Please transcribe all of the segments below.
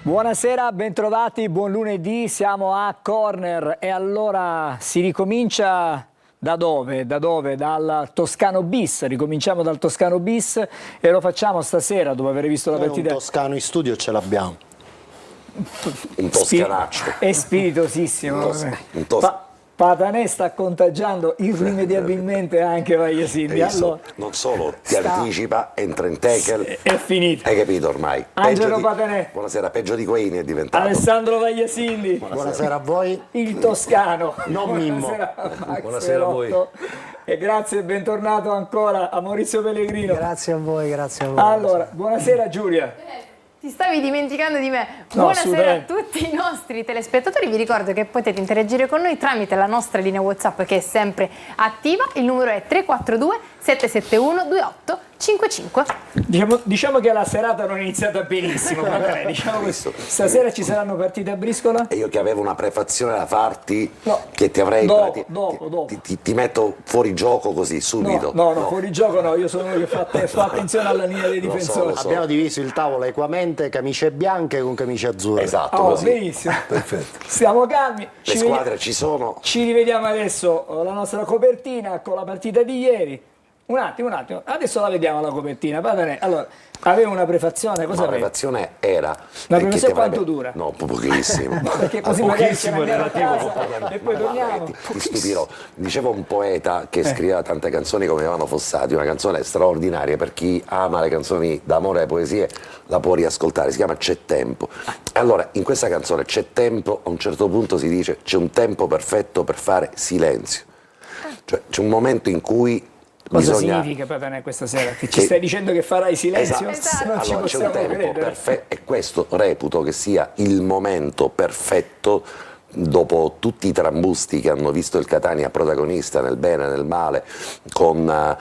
Buonasera, bentrovati, buon lunedì, siamo a Corner e allora si ricomincia da dove? Dal Toscano Bis, ricominciamo dal Toscano Bis e lo facciamo stasera dopo aver visto la partita. Un toscano in studio ce l'abbiamo. Un toscanaccio. È spiritosissimo. Un Patanè sta contagiando irrimediabilmente anche Vaglia Silvia. Allora, non solo, ti anticipa, entra in tackle. È finito. Hai capito ormai? Angelo Patanè. Buonasera, peggio di Quaini è diventato. Alessandro Vagliasilli. Buonasera a voi. Il Toscano. Non Mimmo. Max Buonasera a voi. Velotto. E grazie e bentornato ancora a Maurizio Pellegrino. Grazie a voi, grazie a voi. Allora, buonasera Giulia. Ti stavi dimenticando di me. No, Buonasera a tutti i nostri telespettatori. Vi ricordo che potete interagire con noi tramite la nostra linea WhatsApp che è sempre attiva. Il numero è 342 771 2855. Diciamo che la serata non è iniziata benissimo, magari, diciamo questo. Stasera ci saranno partite a briscola? E io che avevo una prefazione da farti, No. che ti avrei. Dopo. Ti metto fuori gioco così, subito. No, fuori gioco no, io sono uno che fa attenzione alla linea dei difensori. Lo so. Abbiamo diviso il tavolo equamente, camicie bianche con camicie azzurre. Esatto, Oh, così. benissimo. Perfetto. Stiamo calmi. Le squadre ci sono. Ci rivediamo adesso la nostra copertina con la partita di ieri. Un attimo. Adesso la vediamo la copertina. Patanè. Allora, avevo una prefazione, cosa La avevi? prefazione era. La che prefazione ti quanto dura? No, pochissimo. Perché così magari ce ne Pochissimo andiamo a casa e poi torniamo. Ti stupirò. Diceva un poeta che scriveva tante canzoni come Ivano Fossati, una canzone straordinaria per chi ama le canzoni d'amore e le poesie, la può riascoltare, si chiama C'è tempo. Allora, in questa canzone c'è tempo, a un certo punto si dice c'è un tempo perfetto per fare silenzio. Cioè c'è un momento in cui Cosa bisogna... significa Patanè questa sera? Che ci stai dicendo che farai silenzio? Esatto. Non ci Allora, c'è un possiamo tempo credere. perfetto e questo reputo che sia il momento perfetto dopo tutti i trambusti che hanno visto il Catania protagonista nel bene e nel male, con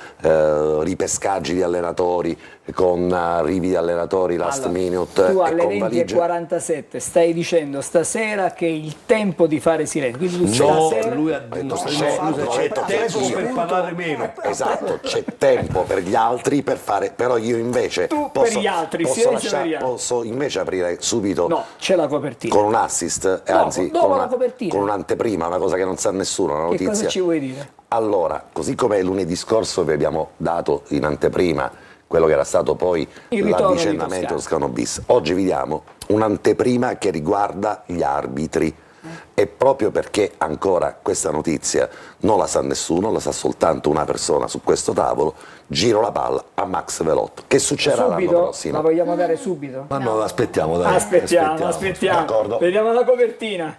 ripescaggi di allenatori, con arrivi di allenatori last minute Tu e alle con valigie. 20:47 stai dicendo stasera che è il tempo di fare silenzio. Quindi tu stasera... lui ha detto c'è tempo per parlare meno. Esatto, c'è tempo per gli altri per fare, però io invece Tu per gli altri, silenzio per gli altri. posso invece aprire subito No, c'è la copertina. con un assist, anzi dopo la copertina. con un'anteprima, una cosa che non sa nessuno, una Che notizia. cosa ci vuoi dire? Allora, così come lunedì scorso vi abbiamo dato in anteprima quello che era stato poi Il ritorno di l'avvicendamento Toscano Bis, oggi vi diamo un'anteprima che riguarda gli arbitri. E proprio perché ancora questa notizia non la sa nessuno, la sa soltanto una persona su questo tavolo, giro la palla a Max Velotto. Che succederà l'anno Subito? prossimo? La vogliamo dare subito? Ma no, aspettiamo, dai. Aspettiamo. D'accordo. Vediamo la copertina.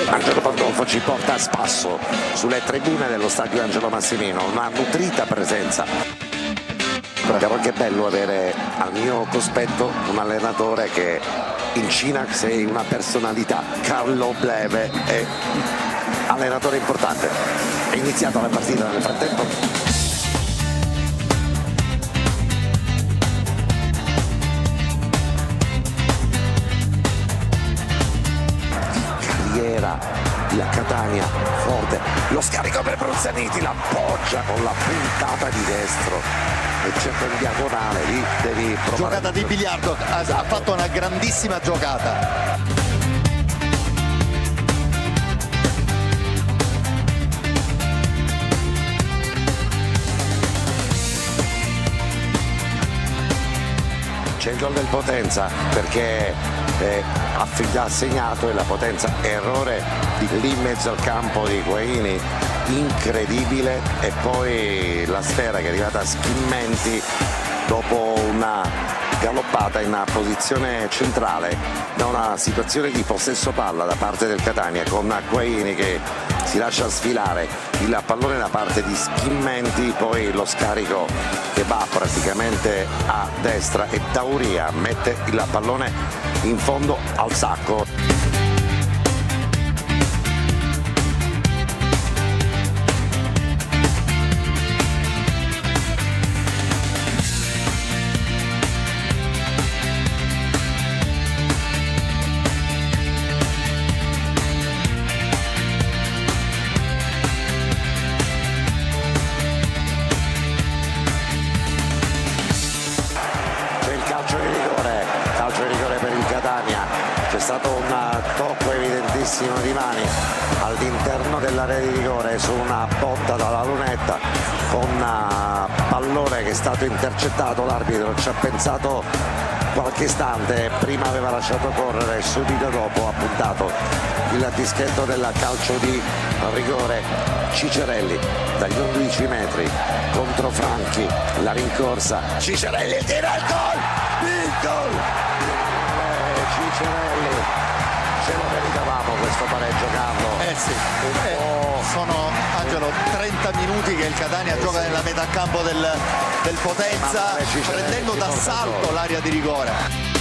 Angelo Pandolfo ci porta a spasso sulle tribune dello stadio Angelo Massimino, una nutrita presenza. Però che bello avere al mio cospetto un allenatore che in Cina sei una personalità. Carlo Bleve è allenatore importante. È iniziata la partita nel frattempo. La Catania forte, lo scarico per Brunzaniti, la appoggia con la puntata di destro e cerca in diagonale, lì devi provare. Giocata di biliardo, ha fatto una grandissima giocata. C'è il gol del Potenza perché ha segnato e la Potenza, errore lì in mezzo al campo di Quaini, incredibile, e poi la sfera che è arrivata a Schimmenti dopo una galoppata in una posizione centrale da una situazione di possesso palla da parte del Catania, con Quaini che si lascia sfilare il pallone da parte di Schimmenti, poi lo scarico che va praticamente a destra e Tauria mette il pallone in fondo al sacco. C'è il calcio di rigore un tocco evidentissimo di mani all'interno dell'area di rigore su una botta dalla lunetta con pallone che è stato intercettato. L'arbitro ci ha pensato qualche istante, prima aveva lasciato correre e subito dopo ha puntato il dischetto del calcio di rigore. Cicerelli dagli 11 metri contro Franchi, la rincorsa, Cicerelli tira il gol, Cicerelli, ce lo meritavamo questo pareggio, Carlo. Sì. Sono, Angelo, 30 minuti che il Catania gioca nella metà campo del Potenza, prendendo d'assalto l'area di rigore.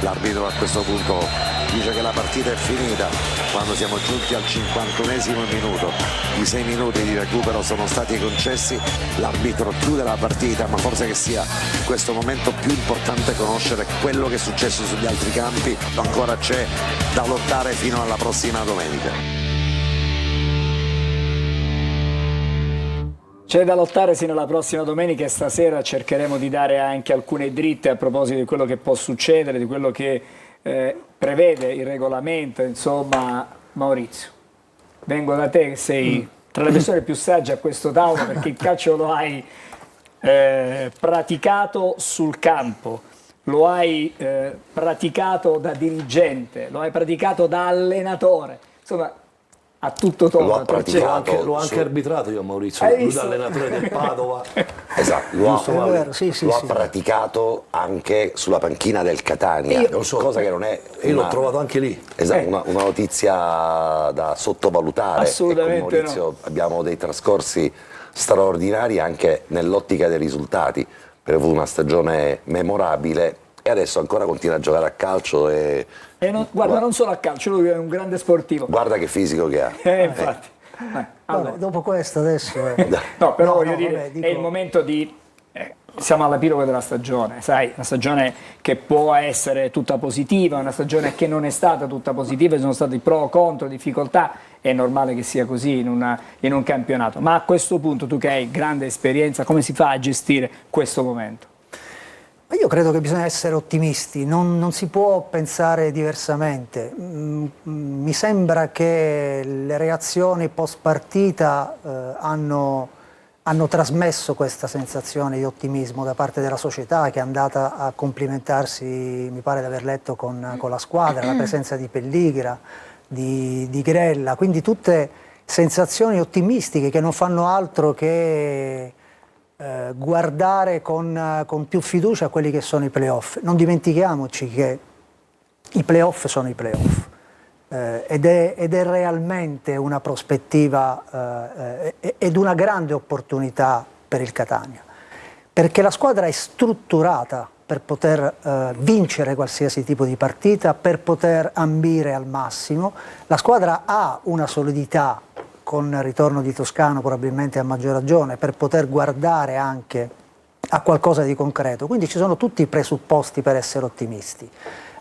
L'arbitro a questo punto dice che la partita è finita quando siamo giunti al 51esimo minuto. I 6 minuti di recupero sono stati concessi, l'arbitro chiude la partita, ma forse che sia in questo momento più importante conoscere quello che è successo sugli altri campi. Ancora c'è da lottare fino alla prossima domenica. C'è da lottare sino alla prossima domenica e stasera cercheremo di dare anche alcune dritte a proposito di quello che può succedere, di quello che prevede il regolamento. Insomma, Maurizio, vengo da te che sei tra le persone più sagge a questo tavolo, perché il calcio lo hai praticato sul campo, lo hai praticato da dirigente, lo hai praticato da allenatore, insomma a tutto tono. L'ho praticato, L'ho anche arbitrato io, Maurizio, Hai lui visto? da allenatore del Padova. Esatto, l'ho praticato anche sulla panchina del Catania, cosa che non è Io l'ho trovato anche lì. esatto, una notizia da sottovalutare. Assolutamente e con Maurizio abbiamo dei trascorsi straordinari anche nell'ottica dei risultati, per avuto una stagione memorabile e adesso ancora continua a giocare a calcio e Guarda, non solo a calcio, lui è un grande sportivo. guarda che fisico che ha. Infatti. Allora. Vabbè, dopo questo adesso No, però No, voglio no, dire, vabbè, dico- è il momento di... siamo all'epilogo della stagione, sai, una stagione che può essere tutta positiva, una stagione che non è stata tutta positiva, ci sono stati pro, contro, difficoltà, è normale che sia così in un campionato. Ma a questo punto, tu che hai grande esperienza, come si fa a gestire questo momento? Ma io credo che bisogna essere ottimisti, non si può pensare diversamente. Mi sembra che le reazioni post partita hanno trasmesso questa sensazione di ottimismo da parte della società, che è andata a complimentarsi, mi pare di aver letto, con la squadra, la presenza di Pelligra, di Grella, quindi tutte sensazioni ottimistiche che non fanno altro che guardare con più fiducia a quelli che sono i playoff. Non dimentichiamoci che i playoff sono i playoff ed è realmente una prospettiva ed una grande opportunità per il Catania, perché la squadra è strutturata per poter vincere qualsiasi tipo di partita, per poter ambire al massimo. La squadra ha una solidità, con il ritorno di Toscano probabilmente a maggior ragione, per poter guardare anche a qualcosa di concreto. Quindi ci sono tutti i presupposti per essere ottimisti.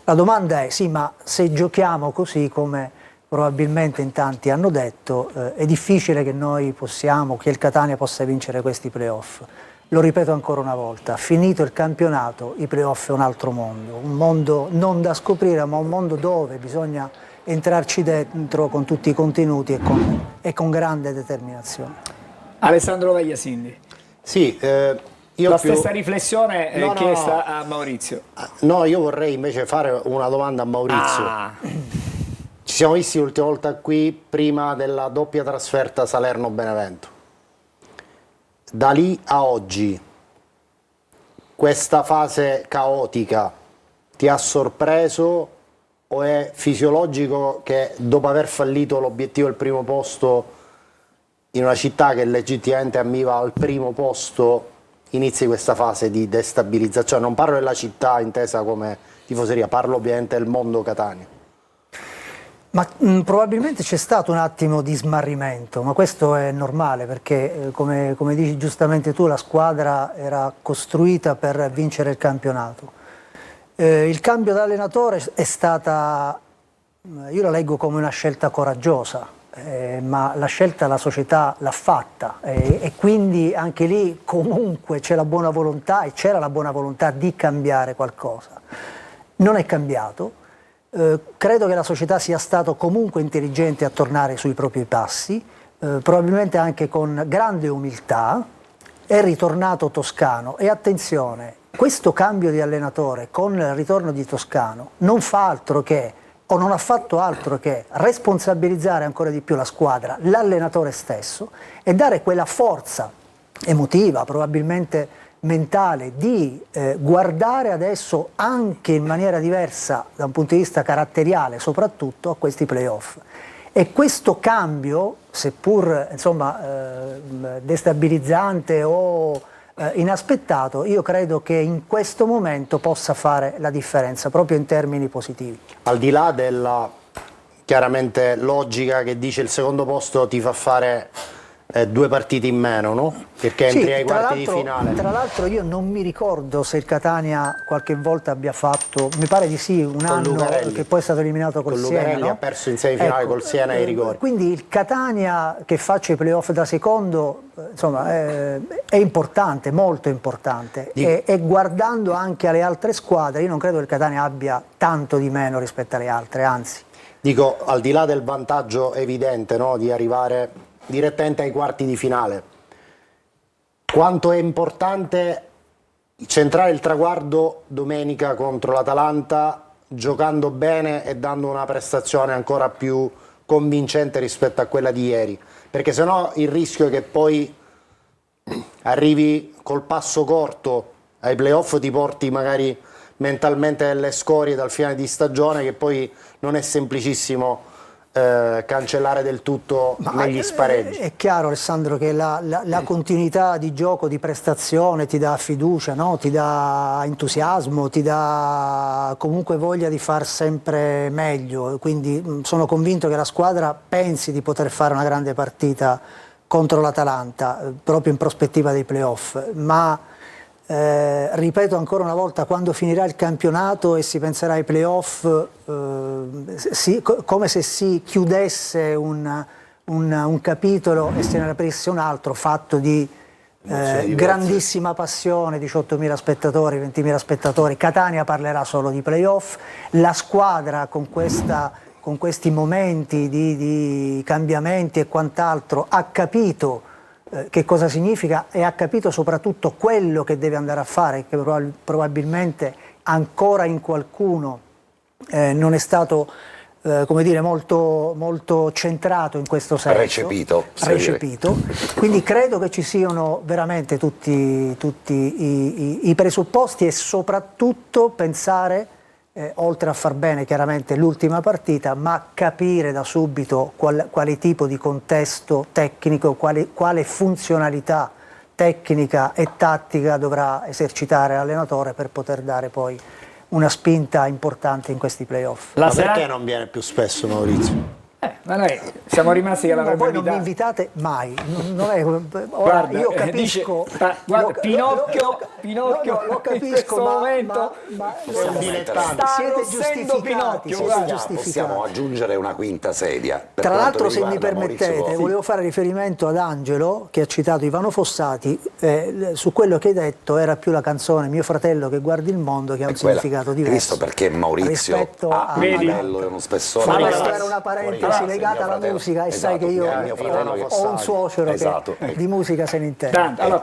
La domanda è, sì, ma se giochiamo così come probabilmente in tanti hanno detto, è difficile che noi possiamo, che il Catania possa vincere questi playoff. Lo ripeto ancora una volta, finito il campionato, i playoff è un altro mondo, un mondo non da scoprire, ma un mondo dove bisogna entrarci dentro con tutti i contenuti e con grande determinazione. Alessandro Vagliasindi. Sì, io La più... stessa riflessione è No, chiesta a Maurizio. No, io vorrei invece fare una domanda a Maurizio. Ci siamo visti l'ultima volta qui prima della doppia trasferta Salerno-Benevento. Da lì a oggi, questa fase caotica ti ha sorpreso o è fisiologico che dopo aver fallito l'obiettivo del primo posto in una città che legittimamente ammiva al primo posto inizi questa fase di destabilizzazione? Non parlo della città intesa come tifoseria, parlo ovviamente del mondo Catania. Ma probabilmente c'è stato un attimo di smarrimento, ma questo è normale perché come dici giustamente tu, la squadra era costruita per vincere il campionato. Il cambio d'allenatore è stata, io la leggo come una scelta coraggiosa, ma la scelta la società l'ha fatta e quindi anche lì comunque c'è la buona volontà e c'era la buona volontà di cambiare qualcosa. Non è cambiato, credo che la società sia stato comunque intelligente a tornare sui propri passi, probabilmente anche con grande umiltà. È ritornato Toscano e attenzione, questo cambio di allenatore con il ritorno di Toscano non fa altro che, o non ha fatto altro che responsabilizzare ancora di più la squadra, l'allenatore stesso, e dare quella forza emotiva, probabilmente mentale, di guardare adesso anche in maniera diversa da un punto di vista caratteriale soprattutto a questi playoff. E questo cambio, seppur insomma, destabilizzante o inaspettato, io credo che in questo momento possa fare la differenza proprio in termini positivi. Al di là della chiaramente logica che dice il secondo posto ti fa fare 2 partite in meno, no? Perché entri ai quarti di finale. Tra l'altro io non mi ricordo se il Catania qualche volta abbia fatto, mi pare di sì, un anno Lucarelli, che poi è stato eliminato col Siena. Lucarelli, no? Ha perso in semifinale col Siena ai rigori. Quindi il Catania che faccia i playoff da secondo, insomma, è importante, molto importante. E guardando anche alle altre squadre, io non credo che il Catania abbia tanto di meno rispetto alle altre, anzi. Dico, al di là del vantaggio evidente, no, di arrivare direttamente ai quarti di finale, quanto è importante centrare il traguardo domenica contro l'Atalanta giocando bene e dando una prestazione ancora più convincente rispetto a quella di ieri, perché sennò il rischio è che poi arrivi col passo corto ai playoff, ti porti magari mentalmente delle scorie dal finale di stagione che poi non è semplicissimo cancellare del tutto negli spareggi. È chiaro, Alessandro, che la continuità di gioco, di prestazione ti dà fiducia, no? Ti dà entusiasmo, ti dà comunque voglia di far sempre meglio, quindi sono convinto che la squadra pensi di poter fare una grande partita contro l'Atalanta proprio in prospettiva dei playoff, ma ripeto ancora una volta, quando finirà il campionato e si penserà ai playoff, come se si chiudesse un capitolo e se ne aprisse un altro fatto di grandissima passione, 18.000 spettatori, 20.000 spettatori. Catania parlerà solo di playoff, la squadra con questi momenti di cambiamenti e quant'altro ha capito che cosa significa e ha capito soprattutto quello che deve andare a fare, che probabilmente ancora in qualcuno non è stato come dire, molto centrato in questo senso. Recepito. Quindi credo che ci siano veramente tutti i presupposti e soprattutto pensare, oltre a far bene chiaramente l'ultima partita, ma capire da subito quale tipo di contesto tecnico, quale funzionalità tecnica e tattica dovrà esercitare l'allenatore per poter dare poi una spinta importante in questi playoff. Ma perché non viene più spesso Maurizio? Ma noi siamo rimasti che l'avremmo voi non mi invitato. invitate mai. Non è, ora, Guarda, io capisco. guarda, Pinocchio lo in capisco, questo momento siete giustificati. Possiamo aggiungere una quinta sedia. Tra l'altro, se mi permettete, volevo fare riferimento ad Angelo, che ha citato Ivano Fossati. Su quello che hai detto era più la canzone Mio fratello che guardi il mondo, che ha un significato diverso. Visto perché Maurizio ha un livello e uno spessore. Ma era una parentesi legata alla musica, e sai che io ho un suocero che di musica se ne intende. Allora,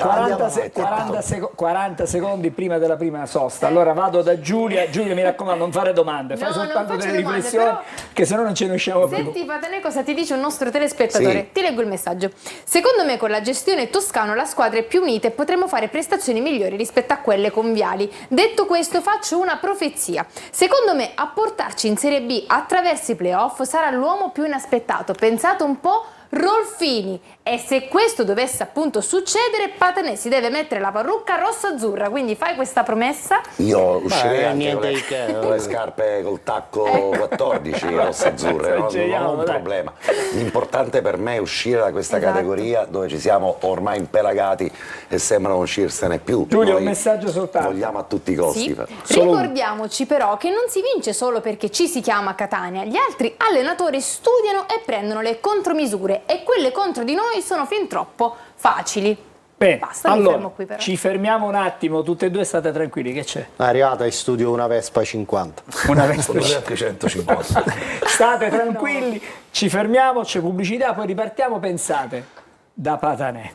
40 secondi prima della prima sosta. Allora vado da Giulia. Giulia, mi raccomando, non fare domande, fai soltanto delle riflessioni, però, che se no non ce ne usciamo più. Senti Patene, cosa ti dice un nostro telespettatore? Sì. Ti leggo il messaggio. Secondo me con la gestione Toscano la squadra è più unita e potremo fare prestazioni migliori rispetto a quelle con Viali. Detto questo, faccio una profezia. Secondo me a portarci in Serie B attraverso i playoff sarà l'uomo più inaspettato. Pensate un po', Rolfini. E se questo dovesse appunto succedere, Patanè si deve mettere la parrucca rosso-azzurra, quindi fai questa promessa. Io uscirei anche niente con di che. con le scarpe col tacco 14 rosse-azzurre, non ho un problema. L'importante per me è uscire da questa Esatto. categoria dove ci siamo ormai impelagati e sembra non uscirsene più. Giulio, Noi un messaggio soltanto. vogliamo a tutti i costi. Sì. Solo- Ricordiamoci però che non si vince solo perché ci si chiama Catania, gli altri allenatori studiano e prendono le contromisure e quelle contro di noi sono fin troppo facili. Bene, Basta, mi allora, fermo qui però. ci fermiamo un attimo, tutte e due state tranquilli, che c'è? È arrivata in studio una Vespa 50. Una Vespa. Sono anche 150. State tranquilli, ci fermiamo, c'è pubblicità, poi ripartiamo, pensate, da Patanè.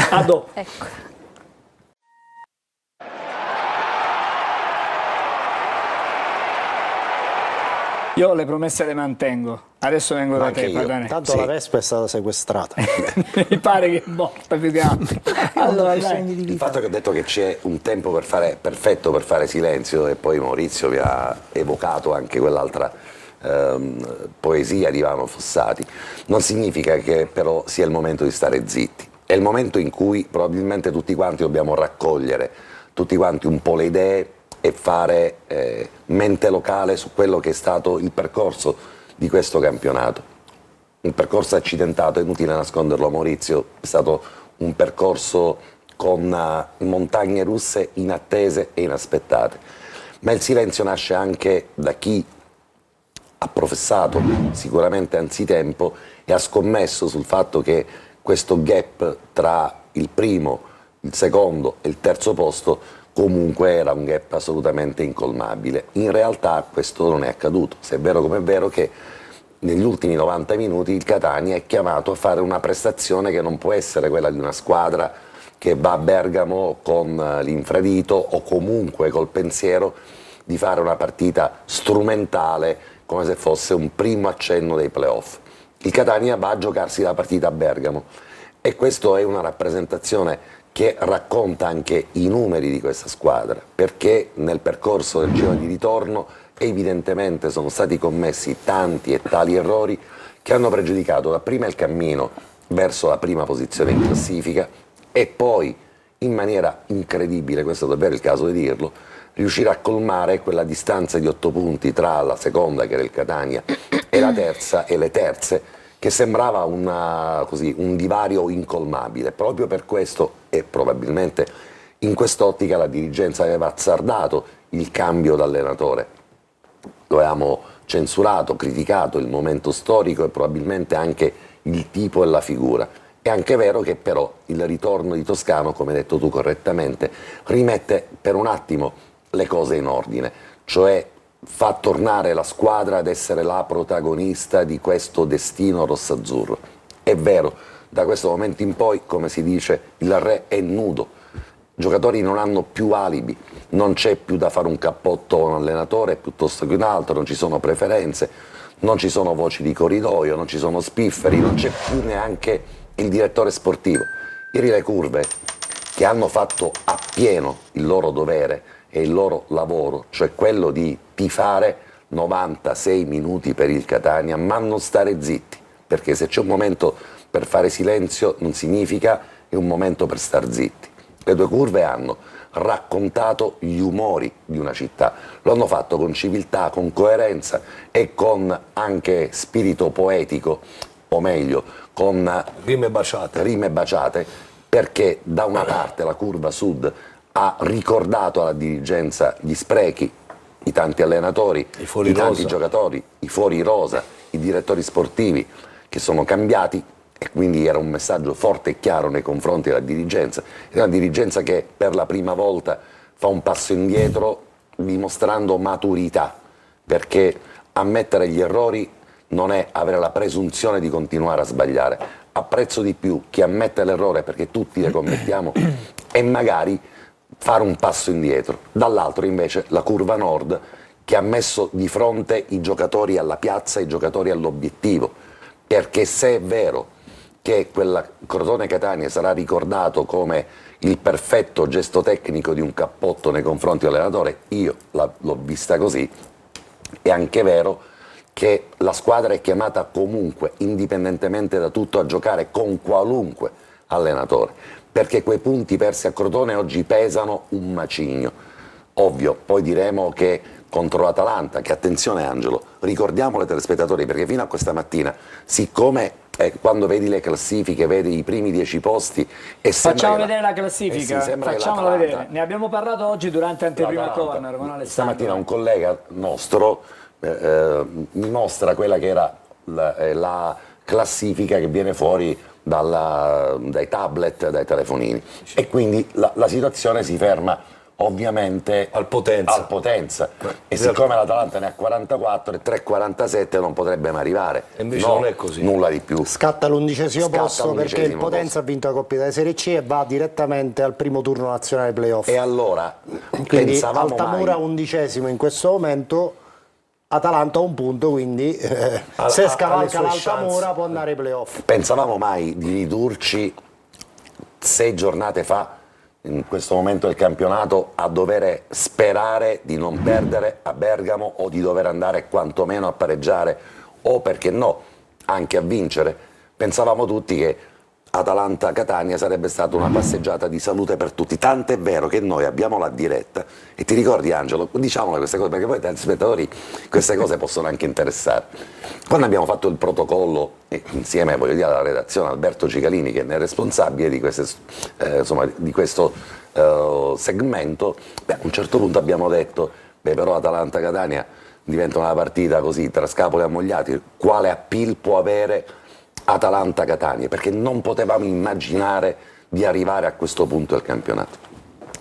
A dopo. Ecco. Io le promesse le mantengo, adesso vengo da Anche te, io. Patanè. Tanto Sì. la Vespa è stata sequestrata. Mi pare che è morta più che altro. Allora, dai. Il fatto che ho detto che c'è un tempo perfetto per fare silenzio e poi Maurizio vi ha evocato anche quell'altra poesia di Ivano Fossati, non significa che però sia il momento di stare zitti. È il momento in cui probabilmente tutti quanti dobbiamo raccogliere tutti quanti un po' le idee e fare mente locale su quello che è stato il percorso di questo campionato. Un percorso accidentato, è inutile nasconderlo Maurizio, è stato un percorso con montagne russe inattese e inaspettate. Ma il silenzio nasce anche da chi ha professato sicuramente anzitempo e ha scommesso sul fatto che questo gap tra il primo, il secondo e il terzo posto comunque era un gap assolutamente incolmabile. In realtà questo non è accaduto, se è vero come è vero che negli ultimi 90 minuti il Catania è chiamato a fare una prestazione che non può essere quella di una squadra che va a Bergamo con l'infradito o comunque col pensiero di fare una partita strumentale come se fosse un primo accenno dei playoff. Il Catania va a giocarsi la partita a Bergamo e questa è una rappresentazione che racconta anche i numeri di questa squadra, perché nel percorso del giro di ritorno evidentemente sono stati commessi tanti e tali errori che hanno pregiudicato dapprima il cammino verso la prima posizione in classifica e poi in maniera incredibile, questo è davvero il caso di dirlo, riuscire a colmare quella distanza di 8 punti tra la seconda, che era il Catania, e la terza e le terze, che sembrava un divario incolmabile. Proprio per questo, e probabilmente in quest'ottica, la dirigenza aveva azzardato il cambio d'allenatore. Lo avevamo censurato, criticato il momento storico e probabilmente anche il tipo e la figura. È anche vero che però il ritorno di Toscano, come hai detto tu correttamente, rimette per un attimo le cose in ordine, cioè fa tornare la squadra ad essere la protagonista di questo destino rossazzurro. È vero, da questo momento in poi, come si dice, il re è nudo, i giocatori non hanno più alibi, non c'è più da fare un cappotto a un allenatore piuttosto che un altro, non ci sono preferenze, non ci sono voci di corridoio, non ci sono spifferi, non c'è più neanche il direttore sportivo. Ieri le curve, che hanno fatto appieno il loro dovere e il loro lavoro, cioè quello di tifare 96 minuti per il Catania, ma non stare zitti, perché se c'è un momento per fare silenzio non significa è un momento per star zitti. Le due curve hanno raccontato gli umori di una città, lo hanno fatto con civiltà, con coerenza e con anche spirito poetico, o meglio, con Rime baciate. perché da una parte la curva sud ha ricordato alla dirigenza gli sprechi, i tanti allenatori, I fuori i tanti rosa. giocatori, i fuori rosa, i direttori sportivi che sono cambiati, e quindi era un messaggio forte e chiaro nei confronti della dirigenza. È una dirigenza che per la prima volta fa un passo indietro dimostrando maturità, perché ammettere gli errori non è avere la presunzione di continuare a sbagliare. Apprezzo di più chi ammette l'errore, perché tutti le commettiamo, e magari fare un passo indietro. Dall'altro invece la curva nord, che ha messo di fronte i giocatori alla piazza, i giocatori all'obiettivo, perché se è vero che quella Crotone Catania sarà ricordato come il perfetto gesto tecnico di un cappotto nei confronti dell'allenatore, io l'ho vista così, è anche vero che la squadra è chiamata comunque, indipendentemente da tutto, a giocare con qualunque allenatore, perché quei punti persi a Crotone oggi pesano un macigno. Ovvio, poi diremo che contro l'Atalanta, che attenzione Angelo, ricordiamolo ai telespettatori, perché fino a questa mattina, siccome quando vedi le classifiche, vedi i primi 10 posti e facciamo vedere la classifica, facciamolo l'Atalanta, vedere. Ne abbiamo parlato oggi durante Anteprima Corner con Alessandro. Stamattina un collega nostro mi mostra quella che era la classifica che viene fuori dai tablet, dai telefonini, e quindi la situazione si ferma ovviamente al Potenza. E siccome l'Atalanta ne ha 44 e 3,47 non potrebbe mai arrivare. E invece non è così. Nulla di più. Scatta l'11° posto perché il l'11° Potenza ha vinto la Coppa Italia Serie C e va direttamente al primo turno nazionale playoff. E allora Quindi pensavamo Altamura mai 11° in questo momento, Atalanta a un punto, quindi se scavalca l'Altamura può andare ai playoff. Pensavamo mai di ridurci 6 giornate fa, in questo momento del campionato, a dover sperare di non perdere a Bergamo o di dover andare quantomeno a pareggiare o, perché no, anche a vincere? Pensavamo tutti che Atalanta-Catania sarebbe stata una passeggiata di salute per tutti, tant'è vero che noi abbiamo la diretta, e ti ricordi Angelo, diciamole queste cose perché poi ai spettatori queste cose possono anche interessare. Quando abbiamo fatto il protocollo, insieme alla redazione, Alberto Cicalini, che ne è responsabile di questo segmento, a un certo punto abbiamo detto, però Atalanta-Catania diventa una partita così tra scapoli ammogliati, quale appeal può avere Atalanta-Catania, perché non potevamo immaginare di arrivare a questo punto del campionato.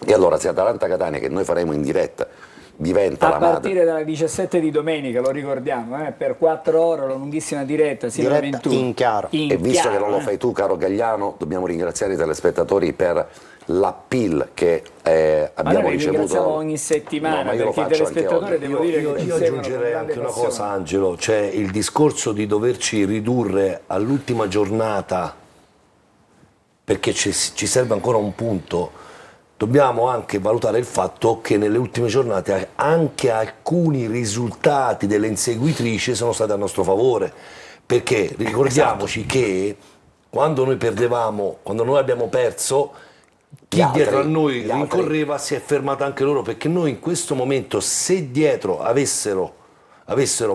E allora se Atalanta-Catania, che noi faremo in diretta, diventa a la madre, partire dalle 17 di domenica, lo ricordiamo, per 4 ore, la lunghissima diretta, sino alle 21. In chiaro. e visto che non lo fai tu, caro Gagliano, dobbiamo ringraziare i telespettatori per l'appeal che abbiamo noi ricevuto. ringraziamo ogni settimana, ma io lo perché i faccio anche telespettatori, oggi. devo dire, che ci Io seguono aggiungerei con anche grande una passione. cosa, Angelo, cioè il discorso di doverci ridurre all'ultima giornata perché ci serve ancora un punto. Dobbiamo anche valutare il fatto che nelle ultime giornate anche alcuni risultati delle inseguitrici sono stati a nostro favore, perché ricordiamoci che quando noi perdevamo, quando noi abbiamo perso, chi dietro a noi rincorreva si è fermato anche loro, perché noi in questo momento, se dietro avessero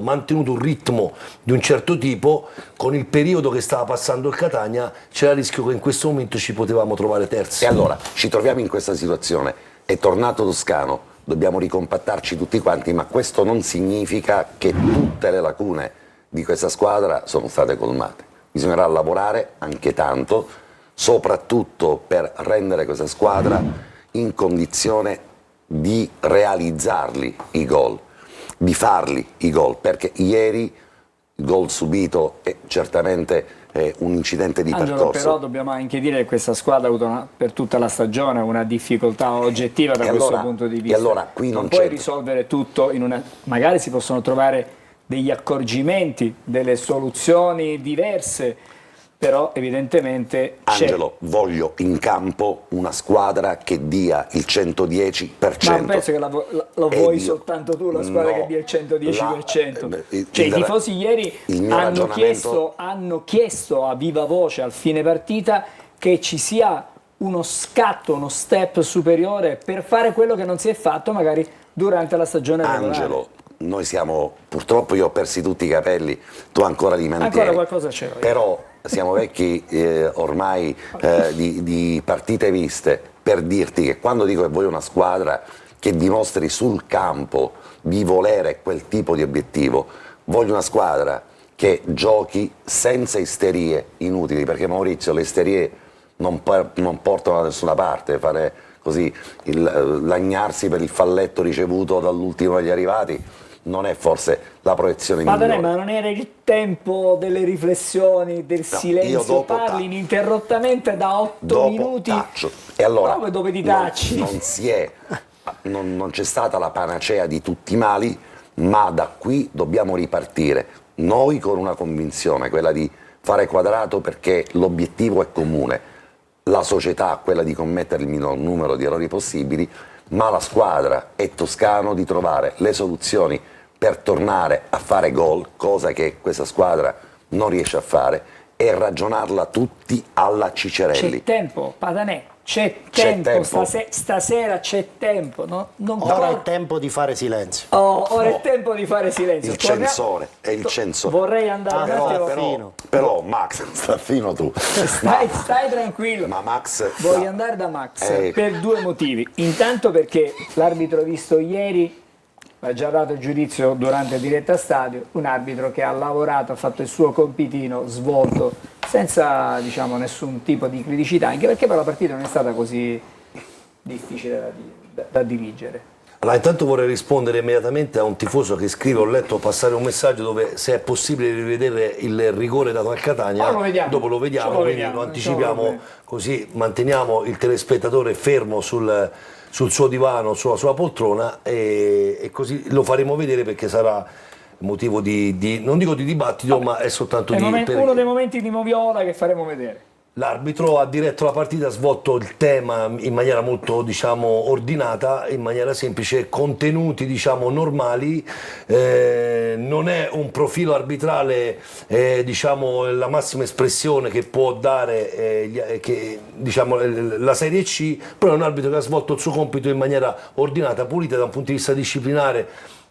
mantenuto un ritmo di un certo tipo, con il periodo che stava passando il Catania, c'era il rischio che in questo momento ci potevamo trovare terzi. E allora ci troviamo in questa situazione, è tornato Toscano, dobbiamo ricompattarci tutti quanti, ma questo non significa che tutte le lacune di questa squadra sono state colmate. Bisognerà lavorare anche tanto, soprattutto per rendere questa squadra in condizione di realizzarli i gol, di farli i gol, perché ieri il gol subito è certamente un incidente di Angelo, percorso. però dobbiamo anche dire che questa squadra ha avuto per tutta la stagione una difficoltà oggettiva da questo punto di vista. E allora qui non puoi c'è risolvere tutto in una... magari si possono trovare degli accorgimenti, delle soluzioni diverse, però evidentemente c'è. Angelo, voglio in campo una squadra che dia il 110%. Ma penso che lo vuoi soltanto tu, la squadra che dia il 110%. I tifosi ieri hanno chiesto a viva voce al fine partita che ci sia uno scatto, uno step superiore per fare quello che non si è fatto magari durante la stagione regolare. Angelo, noi siamo, purtroppo io ho persi tutti i capelli, tu ancora li mantieni. Ancora qualcosa c'è. Però siamo vecchi ormai di partite viste, per dirti che quando dico che voglio una squadra che dimostri sul campo di volere quel tipo di obiettivo, voglio una squadra che giochi senza isterie inutili, perché Maurizio, le isterie non portano da nessuna parte, fare così, lagnarsi per il falletto ricevuto dall'ultimo degli arrivati non è forse la proiezione migliore. Ma non era il tempo delle riflessioni, del silenzio, parli ininterrottamente da 8 minuti. Taccio. E allora dove ti tacci? Non c'è stata la panacea di tutti i mali, ma da qui dobbiamo ripartire. Noi con una convinzione, quella di fare quadrato, perché l'obiettivo è comune. La società ha quella di commettere il minor numero di errori possibili, ma la squadra è Toscano di trovare le soluzioni per tornare a fare gol, cosa che questa squadra non riesce a fare, e ragionarla tutti alla Cicerelli. C'è tempo, Patanè, c'è C'è tempo, tempo. Stasera c'è tempo. Non Ora è il tempo di fare silenzio. ora è tempo di fare silenzio. Il censore, è il censore. Vorrei andare un attimo. Però Max, sta fino tu. Stai tranquillo. Ma Max... Voglio andare da Max Ecco. per due motivi. Intanto perché l'arbitro visto ieri ha già dato il giudizio durante diretta stadio, un arbitro che ha lavorato, ha fatto il suo compitino, svolto, senza diciamo nessun tipo di criticità, anche perché poi la partita non è stata così difficile da dirigere. Allora, intanto vorrei rispondere immediatamente a un tifoso che scrive: ho letto passare un messaggio dove se è possibile rivedere il rigore dato al Catania, dopo lo vediamo, quindi lo anticipiamo, così manteniamo il telespettatore fermo sul suo divano, sulla sua poltrona, e così lo faremo vedere, perché sarà motivo di non dico di dibattito, ma è soltanto È di... uno dei momenti di Moviola che faremo vedere. L'arbitro ha diretto la partita, ha svolto il tema in maniera molto, diciamo, ordinata, in maniera semplice, contenuti, diciamo, normali, non è un profilo arbitrale, diciamo, la massima espressione che può dare diciamo, la Serie C, però è un arbitro che ha svolto il suo compito in maniera ordinata, pulita da un punto di vista disciplinare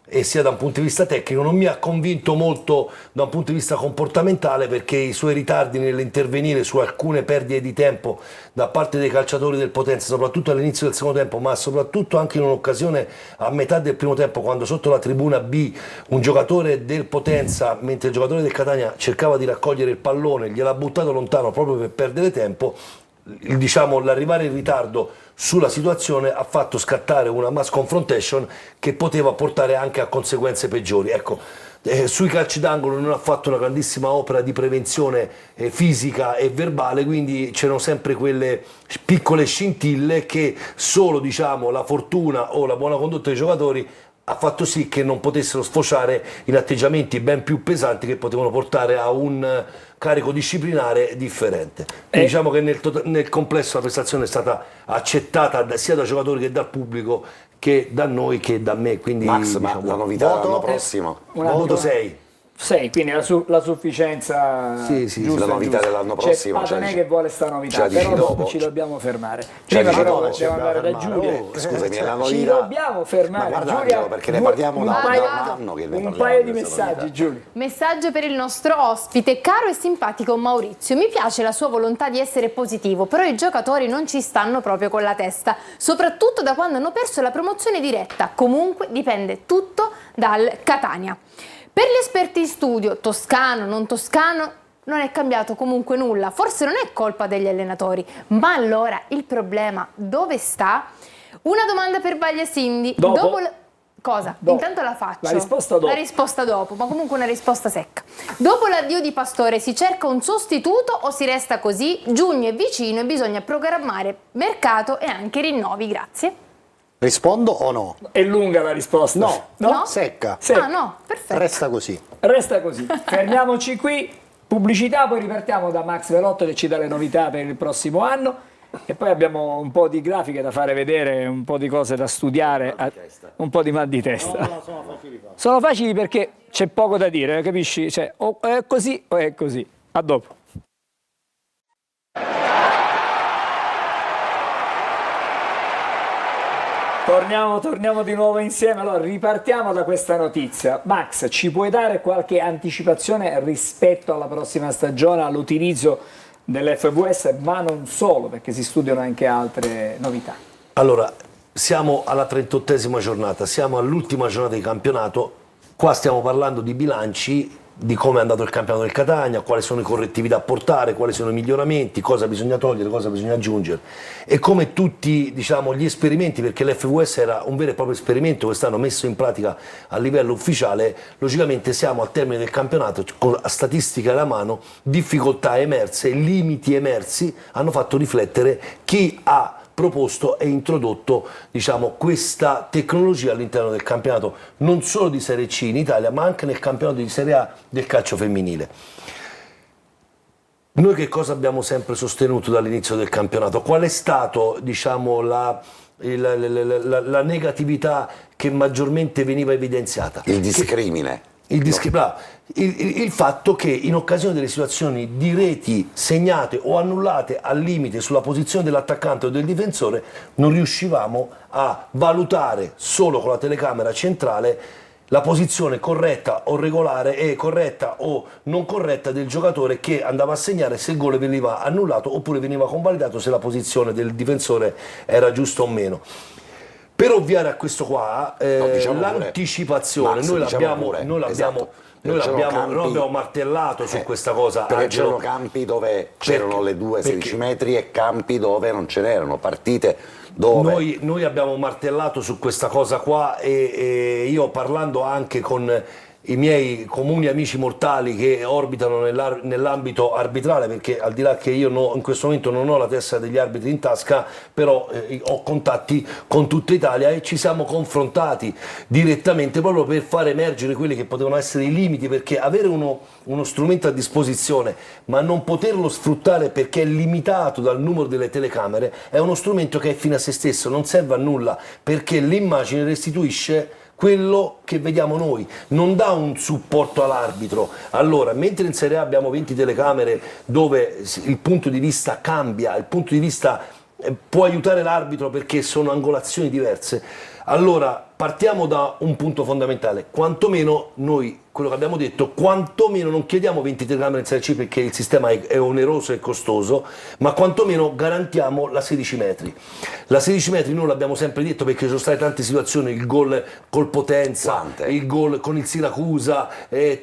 e sia da un punto di vista tecnico. Non mi ha convinto molto da un punto di vista comportamentale, perché i suoi ritardi nell'intervenire su alcune perdite di tempo da parte dei calciatori del Potenza, soprattutto all'inizio del secondo tempo, ma soprattutto anche in un'occasione a metà del primo tempo, quando sotto la tribuna B un giocatore del Potenza, mentre il giocatore del Catania cercava di raccogliere il pallone, gliel'ha buttato lontano proprio per perdere tempo. Diciamo, l'arrivare in ritardo sulla situazione ha fatto scattare una mass confrontation che poteva portare anche a conseguenze peggiori. Ecco, sui calci d'angolo non ha fatto una grandissima opera di prevenzione fisica e verbale, quindi c'erano sempre quelle piccole scintille che solo, diciamo, la fortuna o la buona condotta dei giocatori ha fatto sì che non potessero sfociare in atteggiamenti ben più pesanti che potevano portare a un carico disciplinare differente. Quindi diciamo che nel complesso la prestazione è stata accettata sia dai giocatori che dal pubblico, che da noi che da me. Quindi, Max, diciamo, ma la novità l'anno prossimo? voto 6. 6, quindi la sufficienza Sì, giusta. la novità dell'anno prossimo. C'è Patanè che vuole sta novità, ce la dici però dopo. ci dobbiamo fermare. Ce la Prima dici però dopo. devo andare da Giulia. Scusami, è la Ci novità. dobbiamo fermare. Ma guarda, Giulia, Angelo, perché ne parliamo da un anno che ne un parliamo paio di questa messaggi, novità. Giulia. Messaggio per il nostro ospite: caro e simpatico Maurizio, mi piace la sua volontà di essere positivo, però i giocatori non ci stanno proprio con la testa, soprattutto da quando hanno perso la promozione diretta. Comunque dipende tutto dal Catania. Per gli esperti in studio, toscano, non toscano, non è cambiato comunque nulla. Forse non è colpa degli allenatori, ma allora il problema dove sta? Una domanda per Vaglia Cindy. Dopo. Cosa? Dopo. Intanto la faccio. La risposta dopo. La risposta dopo, ma comunque una risposta secca. Dopo l'addio di Pastore si cerca un sostituto o si resta così? Giugno è vicino e bisogna programmare mercato e anche rinnovi. Grazie. Rispondo o no? È lunga la risposta. No. No? Secca. Sì. Ah no, perfetto. Resta così. Resta così. Fermiamoci qui. Pubblicità, poi ripartiamo da Max Velotto che ci dà le novità per il prossimo anno. E poi abbiamo un po' di grafiche da fare vedere, un po' di cose da studiare, un po' di mal di testa. Sono facili perché c'è poco da dire, capisci? Cioè, o è così o è così. A dopo. Torniamo di nuovo insieme. Allora, ripartiamo da questa notizia. Max, ci puoi dare qualche anticipazione rispetto alla prossima stagione, all'utilizzo dell'FVS, ma non solo, perché si studiano anche altre novità? Allora, siamo alla 38esima giornata, siamo all'ultima giornata di campionato. Qua stiamo parlando di bilanci, di come è andato il campionato del Catania, quali sono i correttivi da apportare, quali sono i miglioramenti, cosa bisogna togliere, cosa bisogna aggiungere. E come tutti, diciamo, gli esperimenti, perché l'FVS era un vero e proprio esperimento quest'anno messo in pratica a livello ufficiale, logicamente siamo al termine del campionato con statistiche alla mano, difficoltà emerse, limiti emersi, hanno fatto riflettere chi ha proposto e introdotto, diciamo, questa tecnologia all'interno del campionato non solo di Serie C in Italia, ma anche nel campionato di Serie A del calcio femminile. Noi che cosa abbiamo sempre sostenuto dall'inizio del campionato? Qual è stato, diciamo, la negatività che maggiormente veniva evidenziata. Il discrimine. Il fatto che in occasione delle situazioni di reti segnate o annullate al limite sulla posizione dell'attaccante o del difensore non riuscivamo a valutare solo con la telecamera centrale la posizione corretta o regolare e corretta o non corretta del giocatore che andava a segnare, se il gol veniva annullato oppure veniva convalidato, se la posizione del difensore era giusta o meno. Per ovviare a questo qua, diciamo l'anticipazione, Max, noi diciamo l'abbiamo martellato su questa cosa. Perché Angelo. c'erano campi dove c'erano le due 16 metri e campi dove non ce n'erano, partite dove... Noi abbiamo martellato su questa cosa qua e io, parlando anche con i miei comuni amici mortali che orbitano nell'ambito arbitrale, perché al di là che io in questo momento non ho la testa degli arbitri in tasca, però ho contatti con tutta Italia e ci siamo confrontati direttamente proprio per far emergere quelli che potevano essere i limiti, perché avere uno strumento a disposizione ma non poterlo sfruttare perché è limitato dal numero delle telecamere è uno strumento che è fine a se stesso, non serve a nulla, perché l'immagine restituisce quello che vediamo noi, non dà un supporto all'arbitro. Allora, mentre in Serie A abbiamo 20 telecamere dove il punto di vista cambia, il punto di vista può aiutare l'arbitro perché sono angolazioni diverse, allora partiamo da un punto fondamentale: quantomeno noi, quello che abbiamo detto, quantomeno non chiediamo 20 telecamere in Serie C perché il sistema è oneroso e costoso, ma quantomeno garantiamo la 16 metri. La 16 metri noi l'abbiamo sempre detto perché ci sono state tante situazioni, il gol col Potenza, Quante? il gol con il Siracusa,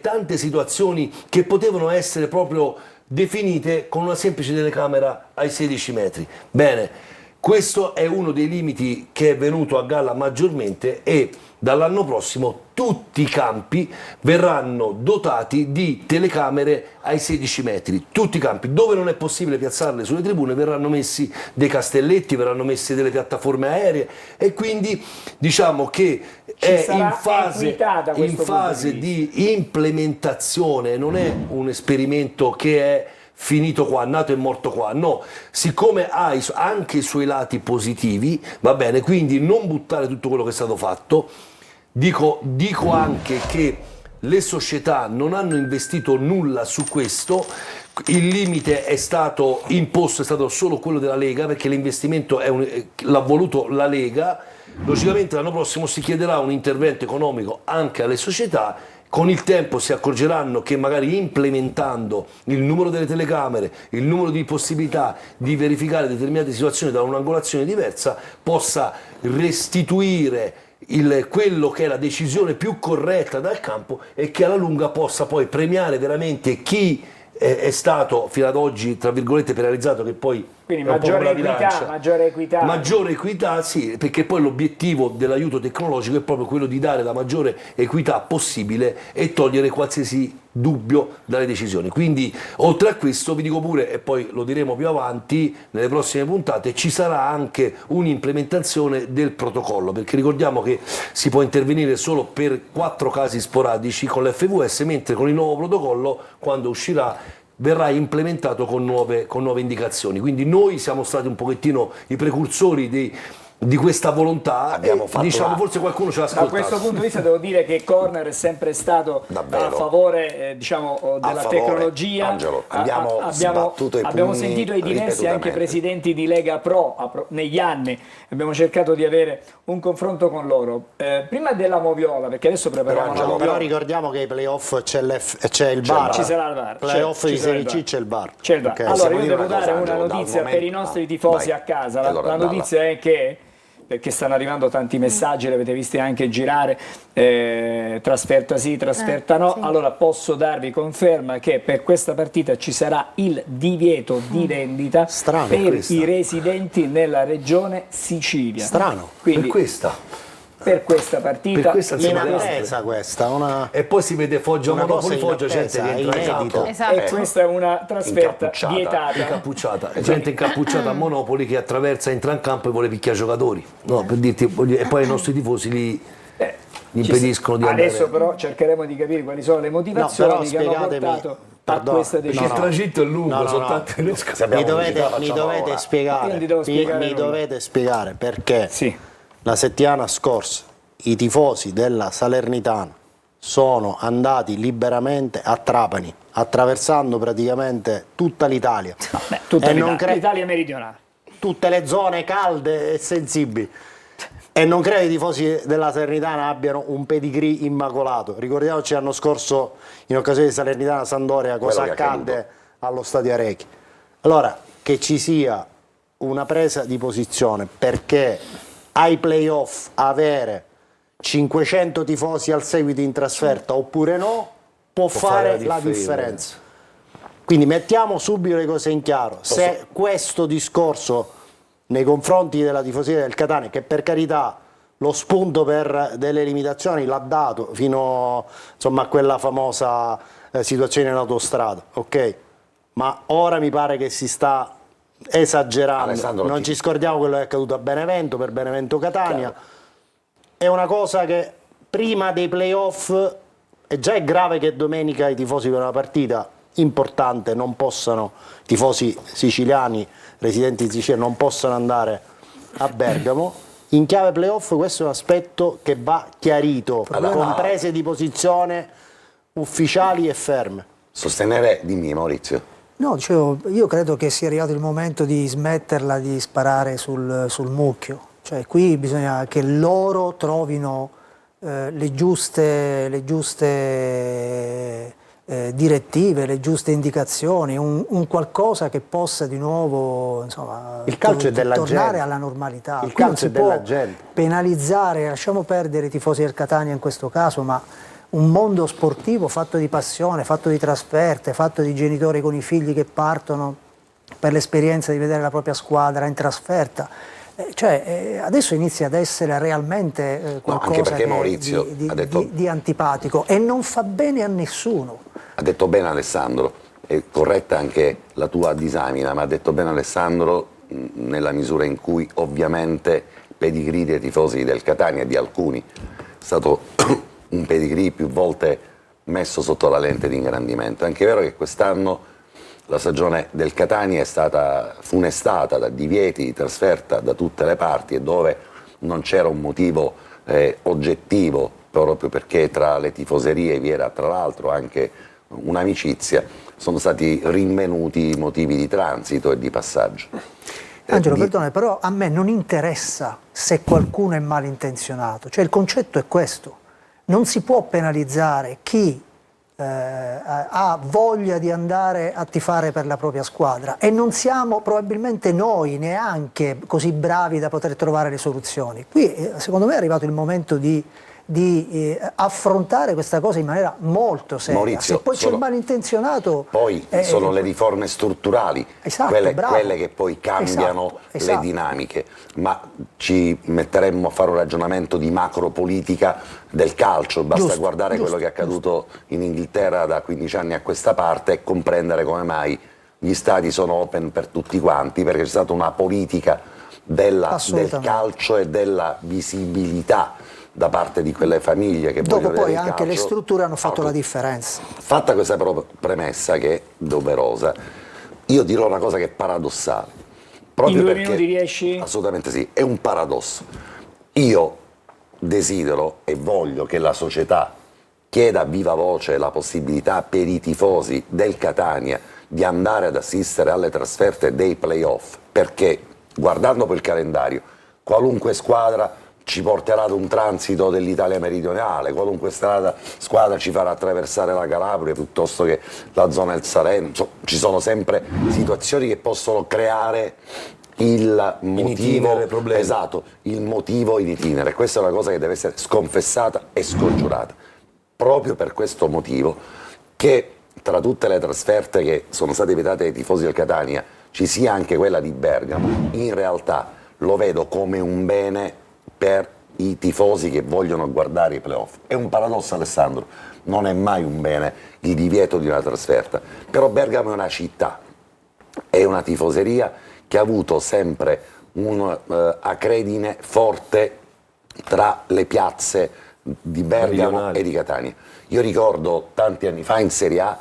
tante situazioni che potevano essere proprio definite con una semplice telecamera ai 16 metri. Bene, questo è uno dei limiti che è venuto a galla maggiormente e dall'anno prossimo tutti i campi verranno dotati di telecamere ai 16 metri, tutti i campi. Dove non è possibile piazzarle sulle tribune verranno messi dei castelletti, verranno messe delle piattaforme aeree e quindi diciamo che è in fase di implementazione, non è un esperimento che è finito qua, nato e morto qua, no, siccome ha anche i suoi lati positivi, va bene, quindi non buttare tutto quello che è stato fatto. Dico anche che le società non hanno investito nulla su questo, il limite è stato imposto, è stato solo quello della Lega, perché l'investimento l'ha voluto la Lega. Logicamente l'anno prossimo si chiederà un intervento economico anche alle società. Con il tempo si accorgeranno che magari implementando il numero delle telecamere, il numero di possibilità di verificare determinate situazioni da un'angolazione diversa, possa restituire quello che è la decisione più corretta dal campo e che alla lunga possa poi premiare veramente chi è stato fino ad oggi, tra virgolette, penalizzato, che poi quindi maggiore equità. Maggiore equità, sì, perché poi l'obiettivo dell'aiuto tecnologico è proprio quello di dare la maggiore equità possibile e togliere qualsiasi dubbio dalle decisioni. Quindi, oltre a questo, vi dico pure, e poi lo diremo più avanti nelle prossime puntate, ci sarà anche un'implementazione del protocollo, perché ricordiamo che si può intervenire solo per 4 casi sporadici con l'FVS, mentre con il nuovo protocollo, quando uscirà, verrà implementato con nuove indicazioni. Quindi noi siamo stati un pochettino i precursori di questa volontà. Abbiamo fatto diciamo, forse qualcuno ce l'ha Da ascoltato. questo punto di vista devo dire che Corner è sempre stato Davvero? a favore diciamo, della tecnologia. Angelo, abbiamo sbattuto i abbiamo pugni sentito i diversi anche ripetutamente. presidenti di Lega Pro negli anni, abbiamo cercato di avere un confronto con loro. Prima della moviola, perché adesso prepariamo la Però moviola. ricordiamo che ai playoff c'è il VAR. Ci sarà il VAR. Playoff di ci sarà Serie il C VAR. c'è il VAR. C'è il VAR. Ok. Allora Possiamo io dire devo una cosa, dare una Angelo, dal notizia per i momento- nostri tifosi vai. a casa. Allora, La notizia è che, perché stanno arrivando tanti messaggi, li avete visti anche girare, trasferta sì, trasferta no, sì. allora posso darvi conferma che per questa partita ci sarà il divieto di vendita Strano per questa. i residenti nella regione Sicilia. Strano. Quindi Per questa. per questa partita Per questa in insomma, Inattesa questa, E poi si vede Foggia Una cosa Monopoli, Foggia, gente inattesa, che entra in inedita. campo. Esatto. e questa è una trasferta Incappucciata. vietata. Incappucciata, gente incappucciata a Monopoli che attraversa, entra in campo e vuole picchiare giocatori. No, per dirti, e poi i nostri tifosi gli impediscono di andare. Adesso però cercheremo di capire quali sono le motivazioni però che hanno spiegatemi, portato. Perdona, questa Perché decisione. il tragitto è lungo, No, no, sono no. tante le sc- Se abbiamo Mi dovete, pubblicità, mi facciamo dovete ora. spiegare, Io non ti devo spiegare mi nulla. dovete spiegare perché Sì. la settimana scorsa i tifosi della Salernitana sono andati liberamente a Trapani, attraversando praticamente tutta l'Italia. Beh, tutta E non l'Italia meridionale. tutte le zone calde e sensibili. E non credo i tifosi della Salernitana abbiano un pedigree immacolato. Ricordiamoci l'anno scorso, in occasione di Salernitana Sandoria, cosa Quello che è accadde allo Stadio Arechi. Allora, che ci sia una presa di posizione perché ai playoff avere 500 tifosi al seguito in trasferta oppure no, può fare la differenza. Quindi mettiamo subito le cose in chiaro. Se questo discorso nei confronti della tifoseria del Catania, che per carità lo spunto per delle limitazioni l'ha dato fino insomma, a quella famosa situazione in autostrada, ok? Ma ora mi pare che si sta esagerando. Alessandro, Non ci scordiamo quello che è accaduto a Benevento, per Benevento Catania. È una cosa che prima dei playoff è già grave che domenica i tifosi per una partita importante non possano, tifosi siciliani residenti in Sicilia non possano andare a Bergamo. In chiave playoff questo è un aspetto che va chiarito, con prese di posizione ufficiali e ferme. Sostenere, dimmi Maurizio. No, dicevo, io credo che sia arrivato il momento di smetterla di sparare sul mucchio. Cioè, qui bisogna che loro trovino le giuste direttive, le giuste indicazioni, un qualcosa che possa di nuovo insomma, Il calcio è della tornare gente. alla normalità. Il Qui non calcio si è della può gente. penalizzare, lasciamo perdere i tifosi del Catania in questo caso, ma un mondo sportivo fatto di passione, fatto di trasferte, fatto di genitori con i figli che partono per l'esperienza di vedere la propria squadra in trasferta. Adesso inizia ad essere realmente qualcosa anche perché che Maurizio ha detto- di antipatico e non fa bene a nessuno. Ha detto bene Alessandro, è corretta anche la tua disamina, ma ha detto bene Alessandro nella misura in cui ovviamente pedigree dei tifosi del Catania, di alcuni, è stato un pedigree più volte messo sotto la lente di ingrandimento. È anche vero che quest'anno la stagione del Catania è stata funestata da divieti di trasferta da tutte le parti e dove non c'era un motivo oggettivo, proprio perché tra le tifoserie vi era tra l'altro anche un'amicizia, sono stati rinvenuti motivi di transito e di passaggio. Angelo, perdone, però a me non interessa se qualcuno è malintenzionato, cioè il concetto è questo, non si può penalizzare chi ha voglia di andare a tifare per la propria squadra e non siamo probabilmente noi neanche così bravi da poter trovare le soluzioni. Qui secondo me è arrivato il momento di affrontare questa cosa in maniera molto seria. Maurizio, se poi c'è il malintenzionato... Poi sono le riforme strutturali, Esatto, quelle che poi cambiano Esatto. le dinamiche, ma ci metteremmo a fare un ragionamento di macropolitica del calcio, basta Giusto, guardare giusto, quello che è accaduto in Inghilterra da 15 anni a questa parte e comprendere come mai gli stadi sono open per tutti quanti, perché c'è stata una politica del calcio e della visibilità da parte di quelle famiglie che Dopo vogliono poi vedere il anche le calcio. strutture hanno fatto la differenza. Fatta questa premessa che è doverosa, io dirò una cosa che è paradossale. Proprio In 2 perché, minuti riesci? Assolutamente sì, è un paradosso. Io desidero e voglio che la società chieda a viva voce la possibilità per i tifosi del Catania di andare ad assistere alle trasferte dei playoff, perché guardando poi il calendario, qualunque squadra ci porterà ad un transito dell'Italia meridionale, qualunque squadra ci farà attraversare la Calabria piuttosto che la zona del Salento, ci sono sempre situazioni che possono creare il motivo, esatto, il motivo in itinere. Questa è una cosa che deve essere sconfessata e scongiurata. Proprio per questo motivo che tra tutte le trasferte che sono state vietate ai tifosi del Catania ci sia anche quella di Bergamo, in realtà lo vedo come un bene per i tifosi che vogliono guardare i playoff. È un paradosso, Alessandro, non è mai un bene il divieto di una trasferta, però Bergamo è una città, è una tifoseria che ha avuto sempre un'acredine forte tra le piazze di Bergamo e di Catania. Io ricordo tanti anni fa in Serie A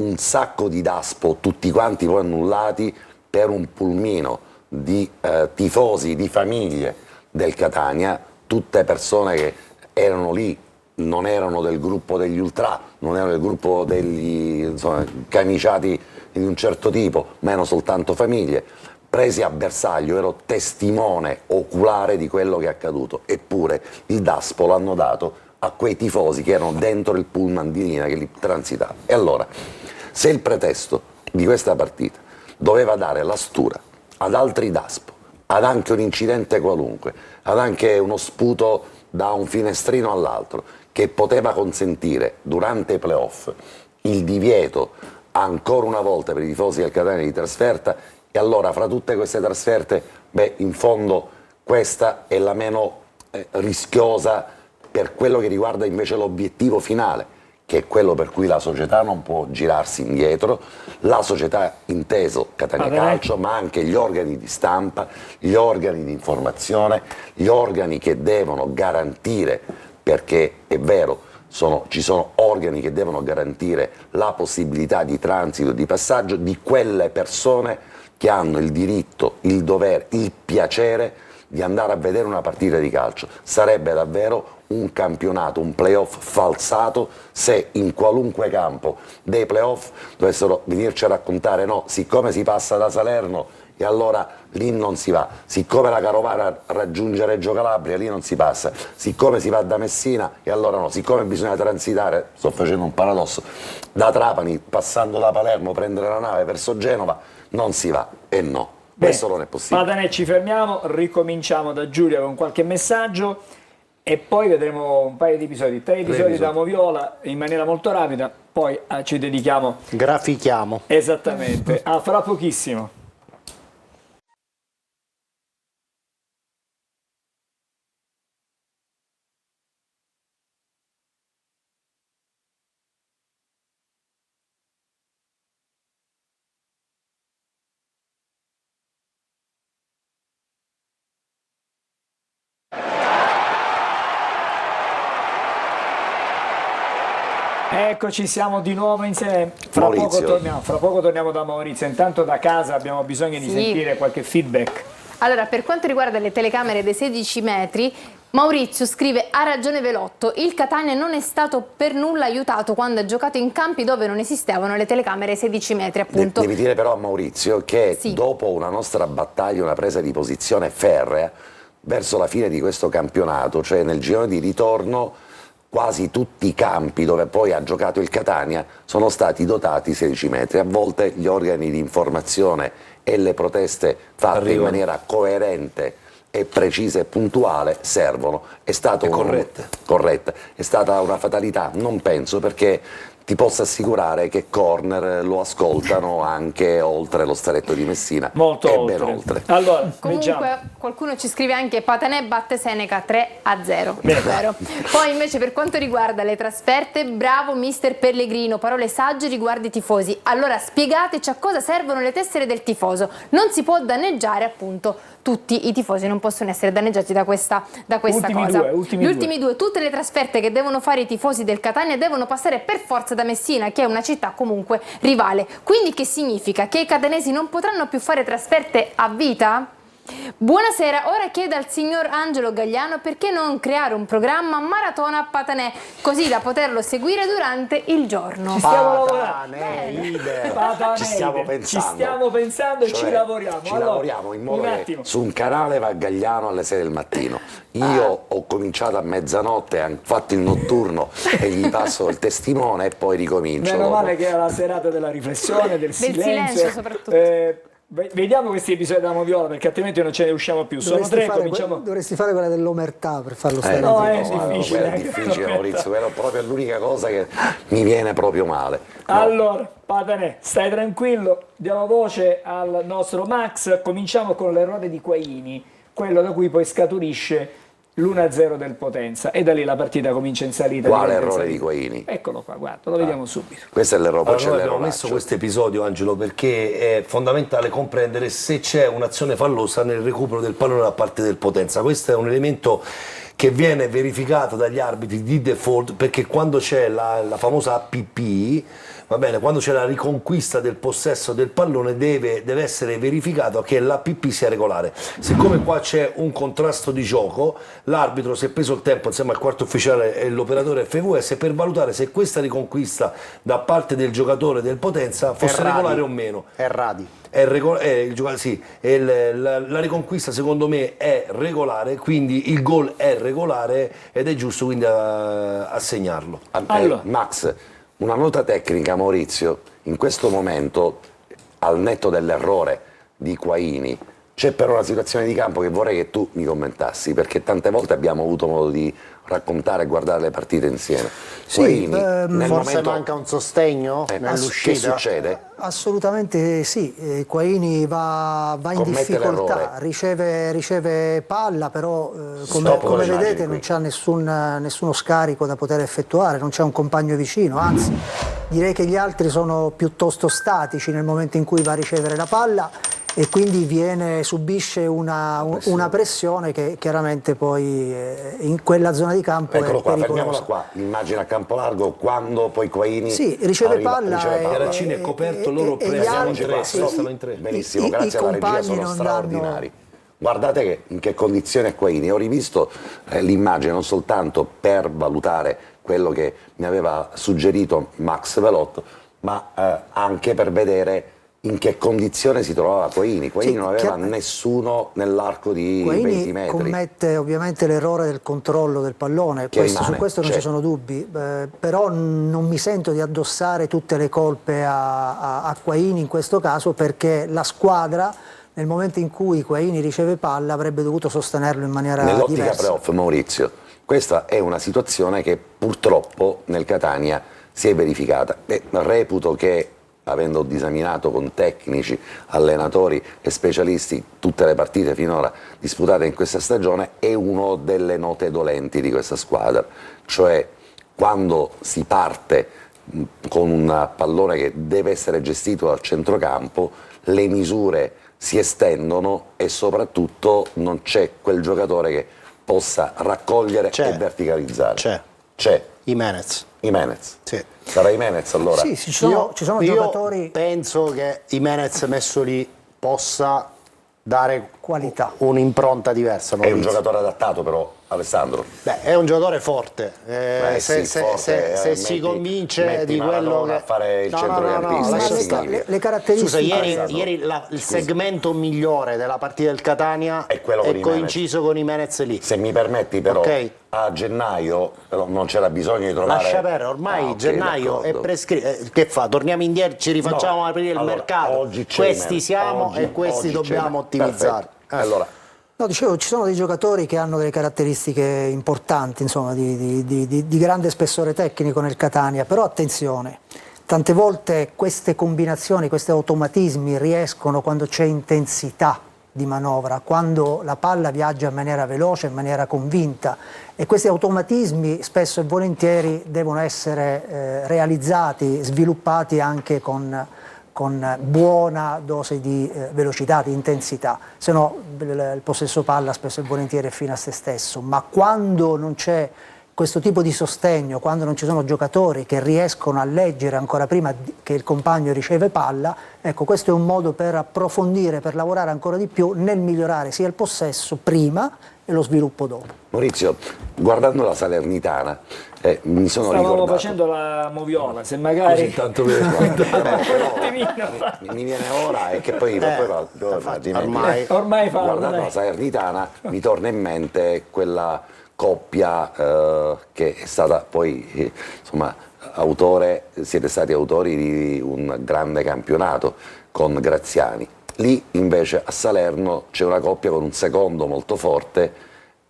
un sacco di daspo, tutti quanti poi annullati per un pulmino di tifosi, di famiglie del Catania, tutte persone che erano lì, non erano del gruppo degli ultra, non erano del gruppo degli camiciati di un certo tipo, ma erano soltanto famiglie, presi a bersaglio. Ero testimone oculare di quello che è accaduto, eppure il daspo l'hanno dato a quei tifosi che erano dentro il pullman di linea che li transitava. E allora, se il pretesto di questa partita doveva dare la stura ad altri daspo, ad anche un incidente qualunque, ad anche uno sputo da un finestrino all'altro, che poteva consentire durante i playoff il divieto ancora una volta per i tifosi del Catania di trasferta, e allora fra tutte queste trasferte, in fondo questa è la meno rischiosa per quello che riguarda invece l'obiettivo finale, che è quello per cui la società non può girarsi indietro, la società inteso Catania Calcio, ma anche gli organi di stampa, gli organi di informazione, gli organi che devono garantire, perché è vero, ci sono organi che devono garantire la possibilità di transito, di passaggio di quelle persone che hanno il diritto, il dovere, il piacere di andare a vedere una partita di calcio. Sarebbe davvero un campionato, un playoff falsato se in qualunque campo dei playoff dovessero venirci a raccontare no, siccome si passa da Salerno e allora lì non si va, siccome la Carovana raggiunge Reggio Calabria lì non si passa, siccome si va da Messina e allora no, siccome bisogna transitare, sto facendo un paradosso, da Trapani passando da Palermo prendere la nave verso Genova non si va, e no. Questo non è possibile. Patanè, ci fermiamo, ricominciamo da Giulia con qualche messaggio e poi vedremo un paio di episodi, 3 episodi da Moviola in maniera molto rapida, poi ci dedichiamo. Grafichiamo. Esattamente, a fra pochissimo. Eccoci, siamo di nuovo insieme. Fra poco torniamo da Maurizio. Intanto da casa abbiamo bisogno di sentire qualche feedback. Allora, per quanto riguarda le telecamere dei 16 metri, Maurizio scrive: ha ragione Velotto, il Catania non è stato per nulla aiutato quando ha giocato in campi dove non esistevano le telecamere 16 metri, appunto. Devi dire però a Maurizio che dopo una nostra battaglia, una presa di posizione ferrea, verso la fine di questo campionato, cioè nel girone di ritorno, quasi tutti i campi dove poi ha giocato il Catania sono stati dotati 16 metri. A volte gli organi di informazione e le proteste fatte in maniera coerente e precisa e puntuale servono. È stato corretta. È stata una fatalità? Non penso, perché ti posso assicurare che Corner lo ascoltano anche oltre lo stretto di Messina. Molto e oltre. Ben oltre. Allora, comunque qualcuno ci scrive anche: Patanè batte Seneca 3-0. Vero. Poi invece per quanto riguarda le trasferte, bravo mister Pellegrino, parole sagge riguardo i tifosi. Allora spiegateci a cosa servono le tessere del tifoso. Non si può danneggiare, appunto, tutti i tifosi, non possono essere danneggiati da questa cosa. Gli ultimi due, tutte le trasferte che devono fare i tifosi del Catania devono passare per forza da Messina, che è una città comunque rivale. Quindi che significa? Che i catanesi non potranno più fare trasferte a vita? Buonasera, ora chiedo al signor Angelo Gagliano perché non creare un programma maratona a Patanè, così da poterlo seguire durante il giorno. Ci stiamo lavorando. Ci stiamo pensando. Ci stiamo pensando e ci lavoriamo. Lavoriamo in modo che su un canale va Gagliano alle 6 del mattino. Io ho cominciato a mezzanotte, ho fatto il notturno e gli passo il testimone e poi ricomincio. Meno male che è la serata della riflessione, del silenzio soprattutto. Vediamo questi episodi da Moviola, perché altrimenti non ce ne usciamo più. Sono tre, cominciamo. Dovresti fare quella dell'omertà per farlo stare. No, è difficile. È difficile, Maurizio, quella è proprio l'unica cosa che mi viene proprio male. No. Allora, Patanè, stai tranquillo, diamo voce al nostro Max. Cominciamo con l'errore di Quaini, quello da cui poi scaturisce l'1-0 del Potenza, e da lì la partita comincia in salita. Quale errore di Quaini? Eccolo qua, guarda, lo vediamo subito. Questo è l'errore. Allora, noi abbiamo messo questo episodio, Angelo, perché è fondamentale comprendere se c'è un'azione fallosa nel recupero del pallone da parte del Potenza. Questo è un elemento che viene verificata dagli arbitri di default, perché quando c'è la famosa APP, va bene, quando c'è la riconquista del possesso del pallone deve essere verificato che l'APP sia regolare. Siccome qua c'è un contrasto di gioco, l'arbitro si è preso il tempo insieme al quarto ufficiale e l'operatore FVS per valutare se questa riconquista da parte del giocatore del Potenza fosse regolare o meno. Errati. La riconquista secondo me è regolare, quindi il gol è regolare ed è giusto quindi assegnarlo. Allora. Max, una nota tecnica, Maurizio, in questo momento, al netto dell'errore di Quaini, c'è però una situazione di campo che vorrei che tu mi commentassi, perché tante volte abbiamo avuto modo di raccontare e guardare le partite insieme. Sì, Quaini, Forse manca un sostegno che nell'uscita. succede? Assolutamente sì, Quaini va in Commette difficoltà, l'errore. riceve palla, però Stop con come le vedete immagini non c'ha nessuno scarico da poter effettuare, non c'è un compagno vicino, anzi direi che gli altri sono piuttosto statici nel momento in cui va a ricevere la palla e quindi subisce una pressione che chiaramente poi in quella zona di campo Eccolo è qua, pericolosa. fermiamola qua, l'immagine a campo largo quando poi Quaini Sì, riceve palla Terracini è coperto, loro e gli altri, stano in tre. Benissimo, i grazie alla regia, compagni sono non straordinari. Guardate in che condizione è Quaini. Ho rivisto l'immagine non soltanto per valutare quello che mi aveva suggerito Max Velotto, ma anche per vedere in che condizione si trovava Quaini. Quaini Sì, non aveva nessuno nell'arco di 20 Quaini metri. commette ovviamente l'errore del controllo del pallone, Che su rimane, questo non ci certo. sono dubbi, però non mi sento di addossare tutte le colpe a Quaini in questo caso, perché la squadra nel momento in cui Quaini riceve palla avrebbe dovuto sostenerlo in maniera Nell'ottica diversa. playoff, Maurizio, questa è una situazione che purtroppo nel Catania si è verificata. Reputo che, avendo disaminato con tecnici, allenatori e specialisti tutte le partite finora disputate in questa stagione, è una delle note dolenti di questa squadra, cioè quando si parte con un pallone che deve essere gestito dal centrocampo, le misure si estendono e soprattutto non c'è quel giocatore che possa raccogliere e verticalizzare. C'è Jimenez. Jimenez. Sì. Sarà Jimenez allora? Sì, ci sono Io giocatori penso che Jimenez messo lì possa dare qualità. un'impronta diversa. È un Maurizio. giocatore adattato però, Alessandro. Beh, è un giocatore forte. Sì, forte, se si convince metti di quello Maradona che a fare il centrocampista, lascia questo stare. significa. le caratteristiche. Scusa, ieri il segmento migliore della partita del Catania È quello con coinciso con Jimenez lì. Se mi permetti però, Ok. a gennaio però non c'era bisogno di trovare... Lascia perdere, ormai Ok, gennaio è d'accordo. prescritto. Che fa? Torniamo indietro, ci rifacciamo No, aprire il allora, mercato. oggi c'è Questi Jimenez, siamo oggi- e questi oggi dobbiamo c'è. ottimizzare. Perfetto. Allora, No, dicevo, ci sono dei giocatori che hanno delle caratteristiche importanti, insomma, di grande spessore tecnico nel Catania, però attenzione, tante volte queste combinazioni, questi automatismi riescono quando c'è intensità di manovra, quando la palla viaggia in maniera veloce, in maniera convinta, e questi automatismi spesso e volentieri devono essere realizzati, sviluppati anche con buona dose di velocità, di intensità, se no il possesso palla spesso e volentieri è fine a se stesso, ma quando non c'è questo tipo di sostegno, quando non ci sono giocatori che riescono a leggere ancora prima che il compagno riceve palla, ecco, questo è un modo per approfondire, per lavorare ancora di più nel migliorare sia il possesso prima e lo sviluppo dopo. Maurizio, guardando la Salernitana, mi sono Stavamo ricordato... facendo la moviola, se magari... Così tanto per... mi viene ora e che poi ormai Ormai fa... guardando la Salernitana mi torna in mente quella coppia che è stata poi insomma siete stati autori di un grande campionato con Graziani. Lì invece a Salerno c'è una coppia con un secondo molto forte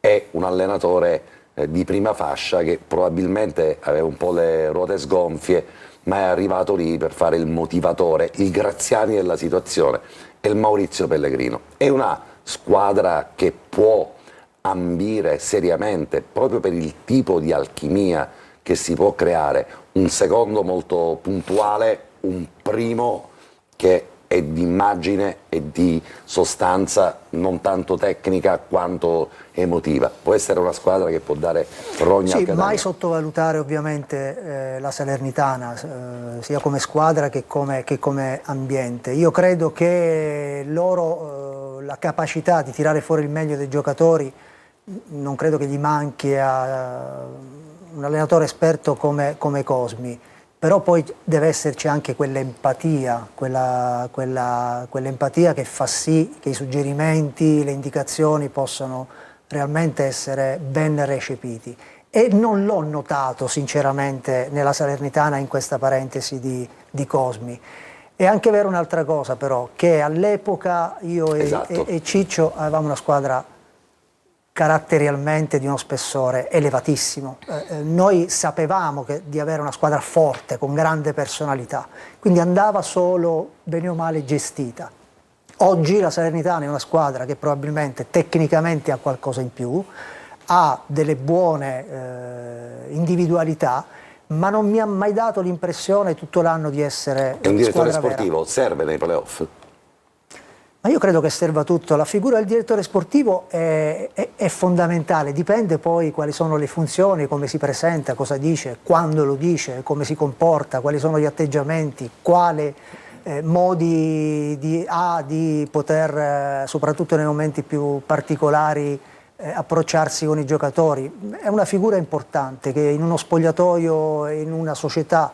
e un allenatore di prima fascia che probabilmente aveva un po' le ruote sgonfie, ma è arrivato lì per fare il motivatore, il Graziani della situazione, e il Maurizio Pellegrino. È una squadra che può ambire seriamente, proprio per il tipo di alchimia che si può creare, un secondo molto puntuale, un primo che è di immagine e di sostanza, non tanto tecnica quanto emotiva. Può essere una squadra che può dare rogna al Sì, Catania. mai sottovalutare ovviamente la Salernitana, sia come squadra che come ambiente. Io credo che loro, la capacità di tirare fuori il meglio dei giocatori, non credo che gli manchi a un allenatore esperto come Cosmi, però poi deve esserci anche quell'empatia, quell'empatia che fa sì che i suggerimenti, le indicazioni possano realmente essere ben recepiti. E non l'ho notato sinceramente nella Salernitana in questa parentesi di Cosmi. È anche vero un'altra cosa però, che all'epoca io e Ciccio avevamo una squadra caratterialmente di uno spessore elevatissimo. Noi sapevamo di avere una squadra forte, con grande personalità, quindi andava solo bene o male gestita. Oggi la Salernitana è una squadra che probabilmente tecnicamente ha qualcosa in più, ha delle buone individualità, ma non mi ha mai dato l'impressione tutto l'anno di essere E un direttore squadra vera. sportivo serve nei playoff? Ma io credo che serva tutto, la figura del direttore sportivo è fondamentale, dipende poi quali sono le funzioni, come si presenta, cosa dice, quando lo dice, come si comporta, quali sono gli atteggiamenti, quale modi ha di poter, soprattutto nei momenti più particolari, approcciarsi con i giocatori. È una figura importante che in uno spogliatoio, in una società,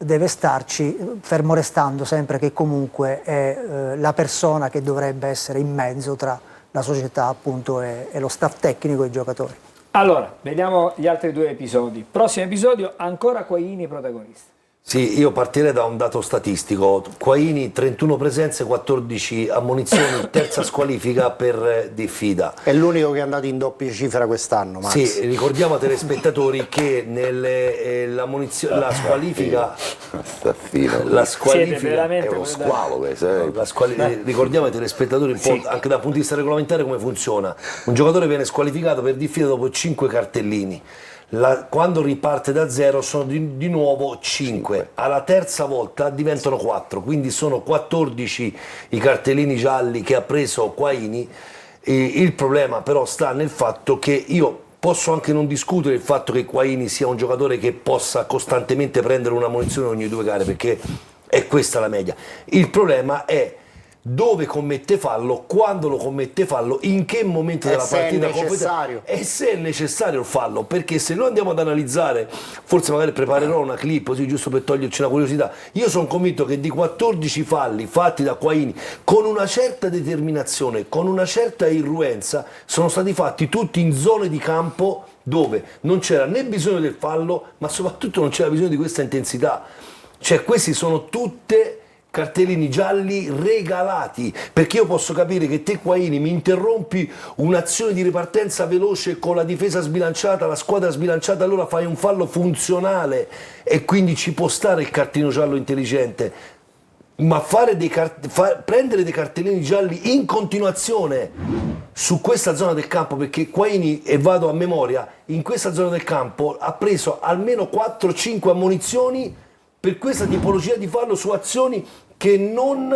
deve starci, fermo restando sempre che comunque è la persona che dovrebbe essere in mezzo tra la società appunto e lo staff tecnico e i giocatori. Allora, vediamo gli altri due episodi. Prossimo episodio, ancora Quaini protagonista. Sì, io partirei da un dato statistico. Quaini 31 presenze, 14 ammonizioni, terza squalifica per diffida. È l'unico che è andato in doppia cifra quest'anno, Max. Sì, ricordiamo ai telespettatori che la squalifica Siete veramente è uno squalo questo. ricordiamo ai telespettatori anche dal punto di vista regolamentare come funziona. Un giocatore viene squalificato per diffida dopo 5 cartellini. Quando riparte da 0 sono di nuovo 5, alla terza volta diventano 4, quindi sono 14 i cartellini gialli che ha preso Quaini. Il problema però sta nel fatto che io posso anche non discutere il fatto che Quaini sia un giocatore che possa costantemente prendere una munizione ogni 2 gare, perché è questa la media. Il problema è dove commette fallo, quando lo commette fallo, in che momento della partita e se è necessario il fallo, perché se noi andiamo ad analizzare, forse magari preparerò una clip così giusto per toglierci una curiosità, io sono convinto che di 14 falli fatti da Quaini con una certa determinazione, con una certa irruenza, sono stati fatti tutti in zone di campo dove non c'era né bisogno del fallo, ma soprattutto non c'era bisogno di questa intensità. Cioè questi sono tutte cartellini gialli regalati, perché io posso capire che te Quaini mi interrompi un'azione di ripartenza veloce con la difesa sbilanciata, la squadra sbilanciata, allora fai un fallo funzionale e quindi ci può stare il cartellino giallo intelligente, ma prendere dei cartellini gialli in continuazione su questa zona del campo, perché Quaini, e vado a memoria, in questa zona del campo ha preso almeno 4-5 ammonizioni per questa tipologia di fallo su azioni che non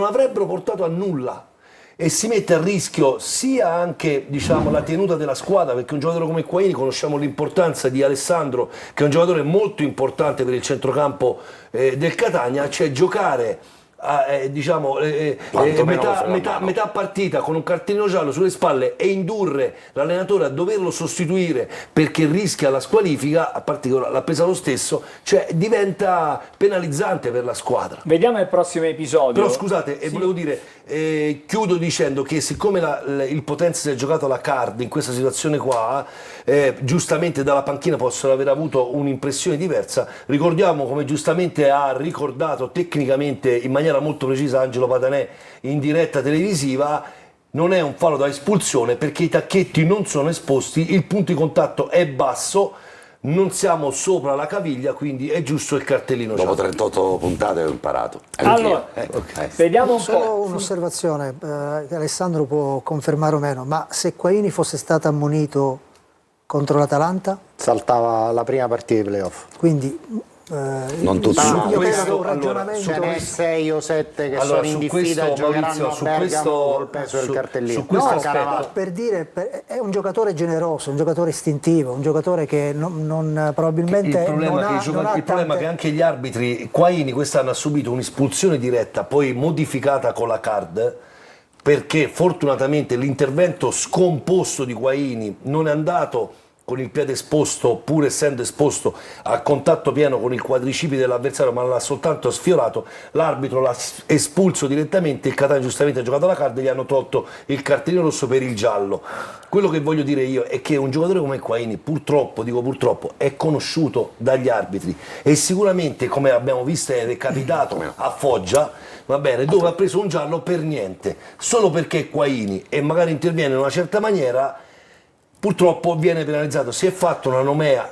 avrebbero portato a nulla, e si mette a rischio sia anche, diciamo, la tenuta della squadra, perché un giocatore come Quaini, conosciamo l'importanza di Alessandro, che è un giocatore molto importante per il centrocampo del Catania, cioè giocare metà partita con un cartellino giallo sulle spalle e indurre l'allenatore a doverlo sostituire perché rischia la squalifica, a parte che l'ha presa lo stesso, cioè diventa penalizzante per la squadra. Vediamo il prossimo episodio. Però scusate, volevo dire, chiudo dicendo che siccome il Potenza si è giocato la card in questa situazione qua, giustamente dalla panchina possono aver avuto un'impressione diversa. Ricordiamo, come giustamente ha ricordato tecnicamente in maniera molto precisa Angelo Patanè in diretta televisiva, non è un fallo da espulsione perché i tacchetti non sono esposti, il punto di contatto è basso, non siamo sopra la caviglia, quindi è giusto il cartellino Dopo giallo. 38 puntate ho imparato. Allora, vediamo un Solo po'. un'osservazione, che Alessandro può confermare o meno, ma se Quaini fosse stato ammonito contro l'Atalanta, Saltava la prima partita di playoff. quindi Non tutti. io credo questo, che un allora, ragionamento... Ce n'è 6 o 7 che Allora, sono in su diffida questo, e giocheranno Maurizio, a su Bergamo questo- col peso del su- cartellino. su questo A aspetto- Caravaggio. Per dire, è un giocatore generoso, un giocatore istintivo, un giocatore che probabilmente il problema, non ha, che, non ha il problema è tante- che anche gli arbitri, Quaini quest'anno ha subito un'espulsione diretta, poi modificata con la card, perché fortunatamente l'intervento scomposto di Quaini non è andato con il piede esposto, pur essendo esposto a contatto pieno con il quadricipite dell'avversario, ma l'ha soltanto sfiorato, l'arbitro l'ha espulso direttamente, il Catania giustamente ha giocato la card e gli hanno tolto il cartellino rosso per il giallo. Quello che voglio dire io è che un giocatore come Quaini, purtroppo, dico purtroppo, è conosciuto dagli arbitri e sicuramente, come abbiamo visto, è capitato a Foggia, va bene, dove ha preso un giallo per niente, solo perché Quaini e magari interviene in una certa maniera, purtroppo viene penalizzato. Si è fatto una nomea,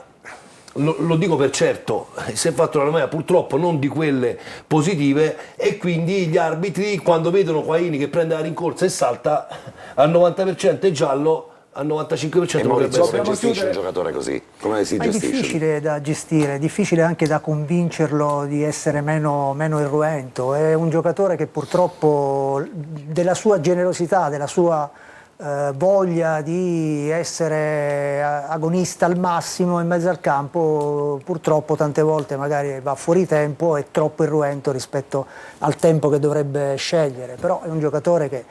lo dico per certo, si è fatto una nomea purtroppo non di quelle positive e quindi gli arbitri, quando vedono Quaini che prende la rincorsa e salta, al 90% è giallo, al 95% E potrebbe Maurizio, come essere. gestisce un giocatore così? Come si Ma è gestisce? difficile da gestire, è difficile anche da convincerlo di essere meno irruento. È un giocatore che purtroppo della sua generosità, della sua voglia di essere agonista al massimo in mezzo al campo, purtroppo tante volte magari va fuori tempo, è troppo irruento rispetto al tempo che dovrebbe scegliere, però è un giocatore che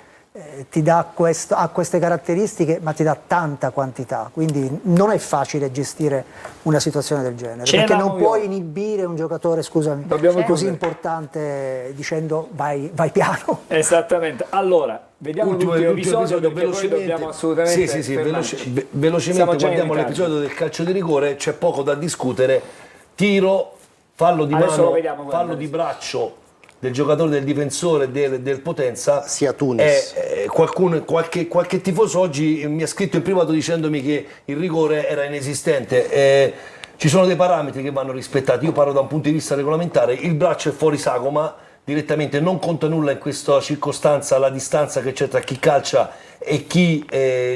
ti dà ha queste caratteristiche, ma ti dà tanta quantità, quindi non è facile gestire una situazione del genere, perché non puoi inibire un giocatore, scusami, Dobbiamo così chiudere. importante dicendo vai piano. Esattamente. Allora, vediamo l'ultimo episodio perché poi dobbiamo assolutamente sì, fermarci. Siamo velocemente già in guardiamo ritardo. l'episodio del calcio di rigore, c'è poco da discutere, tiro, fallo di Adesso lo mano, vediamo, guarda, fallo di adesso. braccio del giocatore, del difensore del Potenza. Sia Tunis. Qualche tifoso oggi mi ha scritto in privato dicendomi che il rigore era inesistente. Ci sono dei parametri che vanno rispettati, io parlo da un punto di vista regolamentare, il braccio è fuori sagoma, direttamente non conta nulla in questa circostanza la distanza che c'è tra chi calcia e chi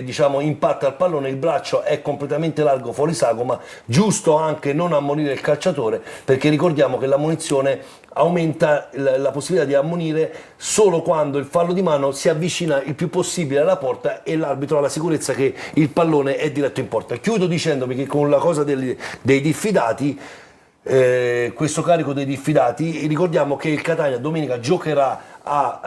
diciamo impatta il pallone, il braccio è completamente largo fuori sagoma, giusto anche non ammonire il calciatore, perché ricordiamo che l'ammonizione aumenta la possibilità di ammonire solo quando il fallo di mano si avvicina il più possibile alla porta e l'arbitro ha la sicurezza che il pallone è diretto in porta. Chiudo dicendomi che con la cosa dei diffidati, questo carico dei diffidati, ricordiamo che il Catania domenica giocherà a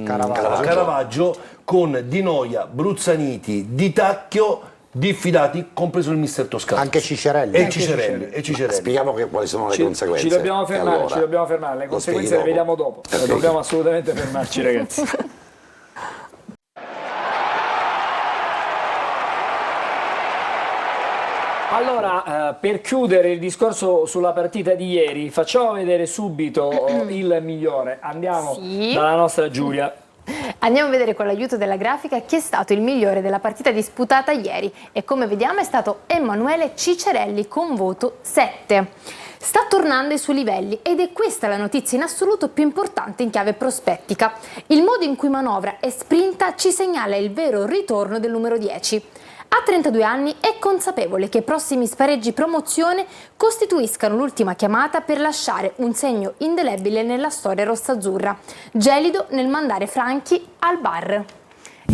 Caravaggio con Di Noia, Bruzzaniti, Di Tacchio, diffidati, compreso il mister Toscano. Anche Cicerelli. E Cicerelli. Spieghiamo quali sono le conseguenze. Ci dobbiamo E fermare, allora? ci dobbiamo fermare. Le Lo conseguenze spieghi le vediamo dopo. Ok. Dobbiamo assolutamente fermarci, ragazzi. Allora, per chiudere il discorso sulla partita di ieri, facciamo vedere subito il migliore. Andiamo Sì. dalla nostra Giulia. Andiamo a vedere con l'aiuto della grafica chi è stato il migliore della partita disputata ieri e come vediamo è stato Emanuele Cicerelli con voto 7. Sta tornando ai suoi livelli ed è questa la notizia in assoluto più importante in chiave prospettica. Il modo in cui manovra e sprinta ci segnala il vero ritorno del numero 10. A 32 anni è consapevole che i prossimi spareggi promozione costituiscano l'ultima chiamata per lasciare un segno indelebile nella storia rossazzurra, gelido nel mandare Franchi al bar.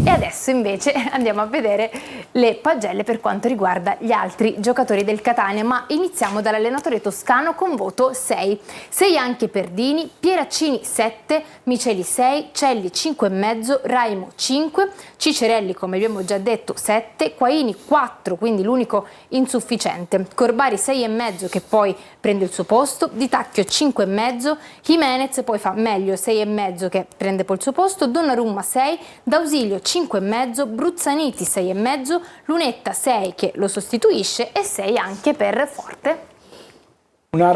E adesso invece andiamo a vedere le pagelle per quanto riguarda gli altri giocatori del Catania, ma iniziamo dall'allenatore toscano con voto 6. 6 anche per Dini, Pieraccini 7, Miceli 6, Celli 5,5, Raimo 5, Cicerelli come abbiamo già detto 7, Quaini 4, quindi l'unico insufficiente, Corbari 6,5 che poi prende il suo posto, Di Tacchio 5,5, Jimenez poi fa meglio 6,5 che prende poi il suo posto, Donnarumma 6, D'Ausilio 5,5, Bruzzaniti 6,5, Lunetta 6 che lo sostituisce e 6 anche per Forte. Una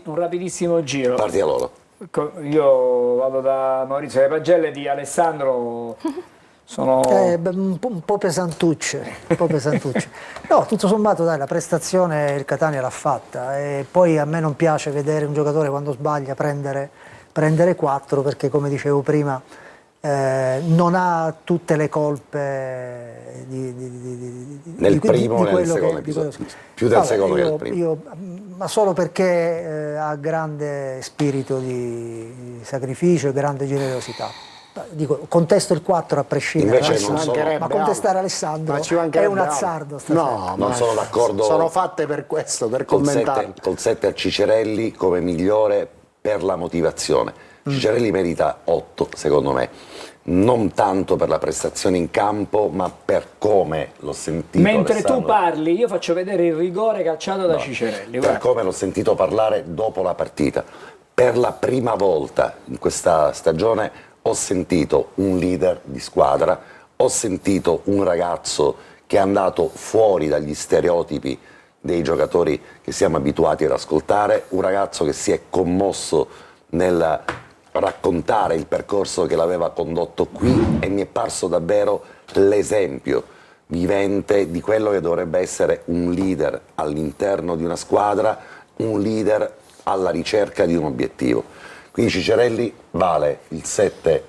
un rapidissimo giro. Parti a loro. Io vado da Maurizio, le pagelle di Alessandro sono... Un po' pesantucce, un po' pesantucce. No, tutto sommato dai, la prestazione il Catania l'ha fatta e poi a me non piace vedere un giocatore quando sbaglia prendere 4 perché come dicevo prima non ha tutte le colpe Nel primo o nel quello secondo di quello- episodio? Più del secondo che del primo. ma solo perché ha grande spirito di sacrificio e grande generosità. Dico, contesto il 4 a prescindere, Invece non sono- ma contestare Alessandro Ma ci è mancherebbe un altro. azzardo stasera. No, Non ma sono d'accordo. sono fatte per questo, per Col commentare. 7 a Cicerelli come migliore per la motivazione. Cicerelli merita 8 secondo me, non tanto per la prestazione in campo ma per come l'ho sentito. Mentre tu Alessandro. parli, io faccio vedere il rigore calciato da Cicerelli. Per guarda. come l'ho sentito parlare dopo la partita. Per la prima volta in questa stagione ho sentito un leader di squadra, ho sentito un ragazzo che è andato fuori dagli stereotipi dei giocatori che siamo abituati ad ascoltare, un ragazzo che si è commosso nel raccontare il percorso che l'aveva condotto qui e mi è parso davvero l'esempio vivente di quello che dovrebbe essere un leader all'interno di una squadra, un leader alla ricerca di un obiettivo. Quindi Cicerelli vale il 7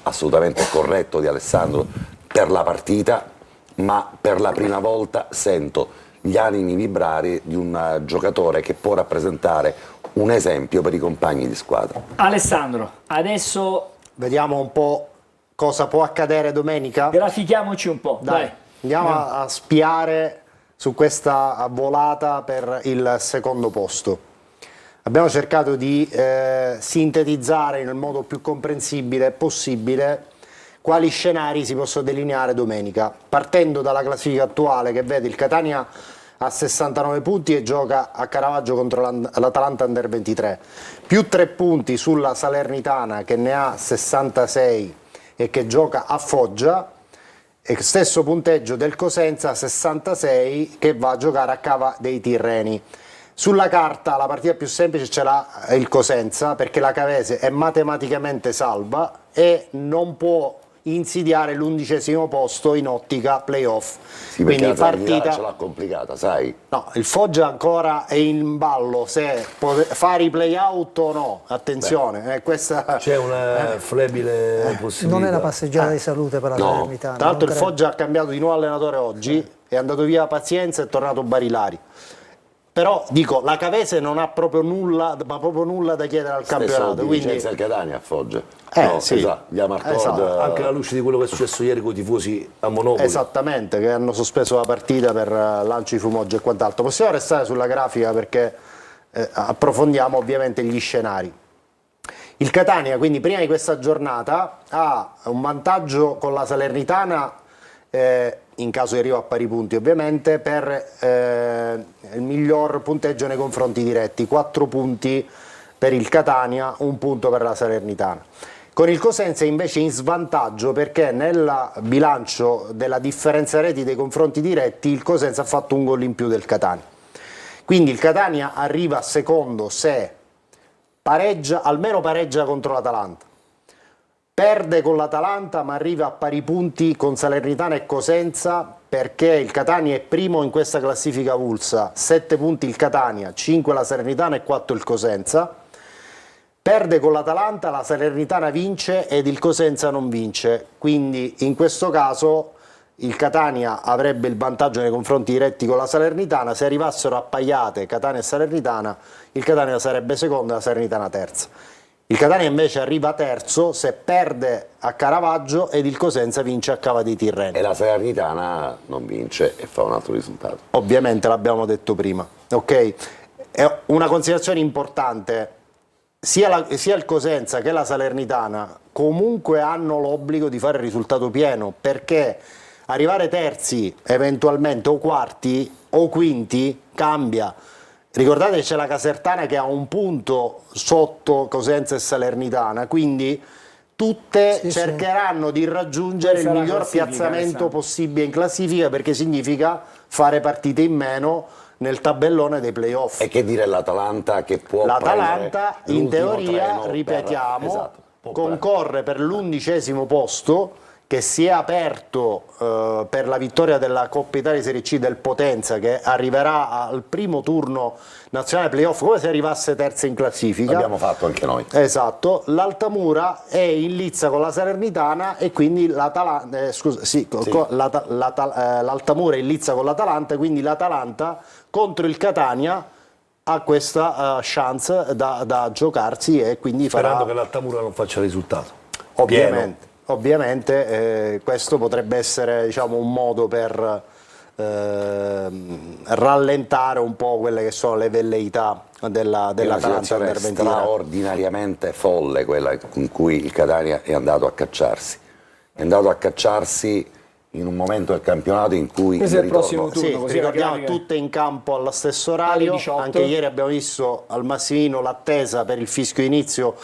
assolutamente corretto di Alessandro per la partita, ma per la prima volta sento gli animi vibrare di un giocatore che può rappresentare un esempio per i compagni di squadra. Alessandro, adesso Vediamo un po' cosa può accadere domenica. grafichiamoci un po'. Dai, andiamo a spiare su questa volata per il secondo posto. Abbiamo cercato di sintetizzare nel modo più comprensibile possibile quali scenari si possono delineare domenica, partendo dalla classifica attuale che vede il Catania a 69 punti e gioca a Caravaggio contro l'Atalanta Under 23, più 3 punti sulla Salernitana che ne ha 66 e che gioca a Foggia, e stesso punteggio del Cosenza 66 che va a giocare a Cava dei Tirreni. Sulla carta la partita più semplice ce l'ha il Cosenza perché la Cavese è matematicamente salva e non può insidiare l'11° posto in ottica playoff. Sì, Quindi perché partita ce l'ha complicata, sai? No, il Foggia ancora è in ballo se fare i play-out o no, attenzione, questa... C'è una flebile possibilità. Non è una passeggiata di salute per la No. Salernitana. Tra l'altro il non credo. Foggia ha cambiato di nuovo allenatore oggi, è andato via Pazienza e è tornato Barilari. Però dico, la Cavese non ha proprio nulla, ma proprio nulla da chiedere al campionato. Quindi Vincenzo il Catania a Foggia. sì. Esatto, via Marcord, Esatto. Anche alla luce di quello che è successo ieri con i tifosi a Monopoli. esattamente, che hanno sospeso la partita per lancio di fumogeno e quant'altro. Possiamo restare sulla grafica perché approfondiamo ovviamente gli scenari. Il Catania quindi prima di questa giornata ha un vantaggio con la Salernitana, in caso di arrivo a pari punti ovviamente, per il miglior punteggio nei confronti diretti, 4 punti per il Catania, 1 punto per la Salernitana. Con il Cosenza invece in svantaggio perché nel bilancio della differenza reti dei confronti diretti il Cosenza ha fatto un gol in più del Catania. Quindi il Catania arriva secondo se pareggia, almeno pareggia contro l'Atalanta. Perde con l'Atalanta ma arriva a pari punti con Salernitana e Cosenza perché il Catania è primo in questa classifica avulsa, 7 punti il Catania, 5 la Salernitana e 4 il Cosenza. Perde con l'Atalanta, la Salernitana vince ed il Cosenza non vince, quindi in questo caso il Catania avrebbe il vantaggio nei confronti diretti con la Salernitana, se arrivassero appaiate Catania e Salernitana il Catania sarebbe secondo e la Salernitana terza. Il Catania invece arriva terzo se perde a Caravaggio ed il Cosenza vince a Cava dei Tirreni. E la Salernitana non vince e fa un altro risultato. Ovviamente l'abbiamo detto prima, ok? È una considerazione importante, sia il Cosenza che la Salernitana comunque hanno l'obbligo di fare il risultato pieno perché arrivare terzi eventualmente o quarti o quinti cambia. Ricordate che c'è la Casertana che ha 1 punto sotto Cosenza e Salernitana, quindi tutte cercheranno di raggiungere il miglior piazzamento possibile in classifica perché significa fare partite in meno nel tabellone dei playoff. E che dire l'Atalanta che può L'Atalanta in l'ultimo teoria, treno ripetiamo, esatto, concorre per l'11° posto che si è aperto per la vittoria della Coppa Italia Serie C del Potenza, che arriverà al primo turno nazionale playoff come se arrivasse terza in classifica. L'abbiamo fatto anche noi. Esatto, l'Altamura è in lizza con la Salernitana e quindi l'Altamura è in lizza con l'Atalanta e quindi l'Atalanta contro il Catania ha questa chance da giocarsi e quindi Sperando farà... che l'Altamura non faccia risultato. Ovviamente questo potrebbe essere, diciamo, un modo per rallentare un po' quelle che sono le velleità dell'Atalanta under 23. Straordinariamente folle quella con cui il Catania è andato a cacciarsi. È andato a cacciarsi in un momento del campionato in cui Questo è il prossimo turno, Sì, così ricordiamo la grafica- tutte in campo allo stesso orario. Alle 18. Anche ieri abbiamo visto al Massimino l'attesa per il fischio inizio,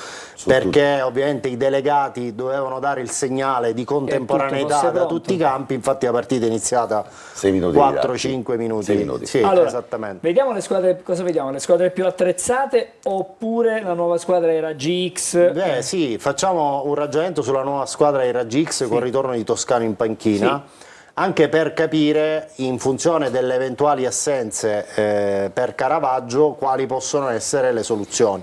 perché ovviamente i delegati dovevano dare il segnale di contemporaneità fosse da pronto. tutti i campi. Infatti la partita è iniziata 6 minuti 4-5 minuti. 6 minuti. Sì, Allora, esattamente. vediamo le squadre, cosa vediamo? Le squadre più attrezzate oppure la nuova squadra dei Raggi X? Beh, sì, facciamo un ragionamento sulla nuova squadra dei Raggi X con il ritorno di Toscano in panchina. Sì. Anche per capire, in funzione delle eventuali assenze per Caravaggio, quali possono essere le soluzioni.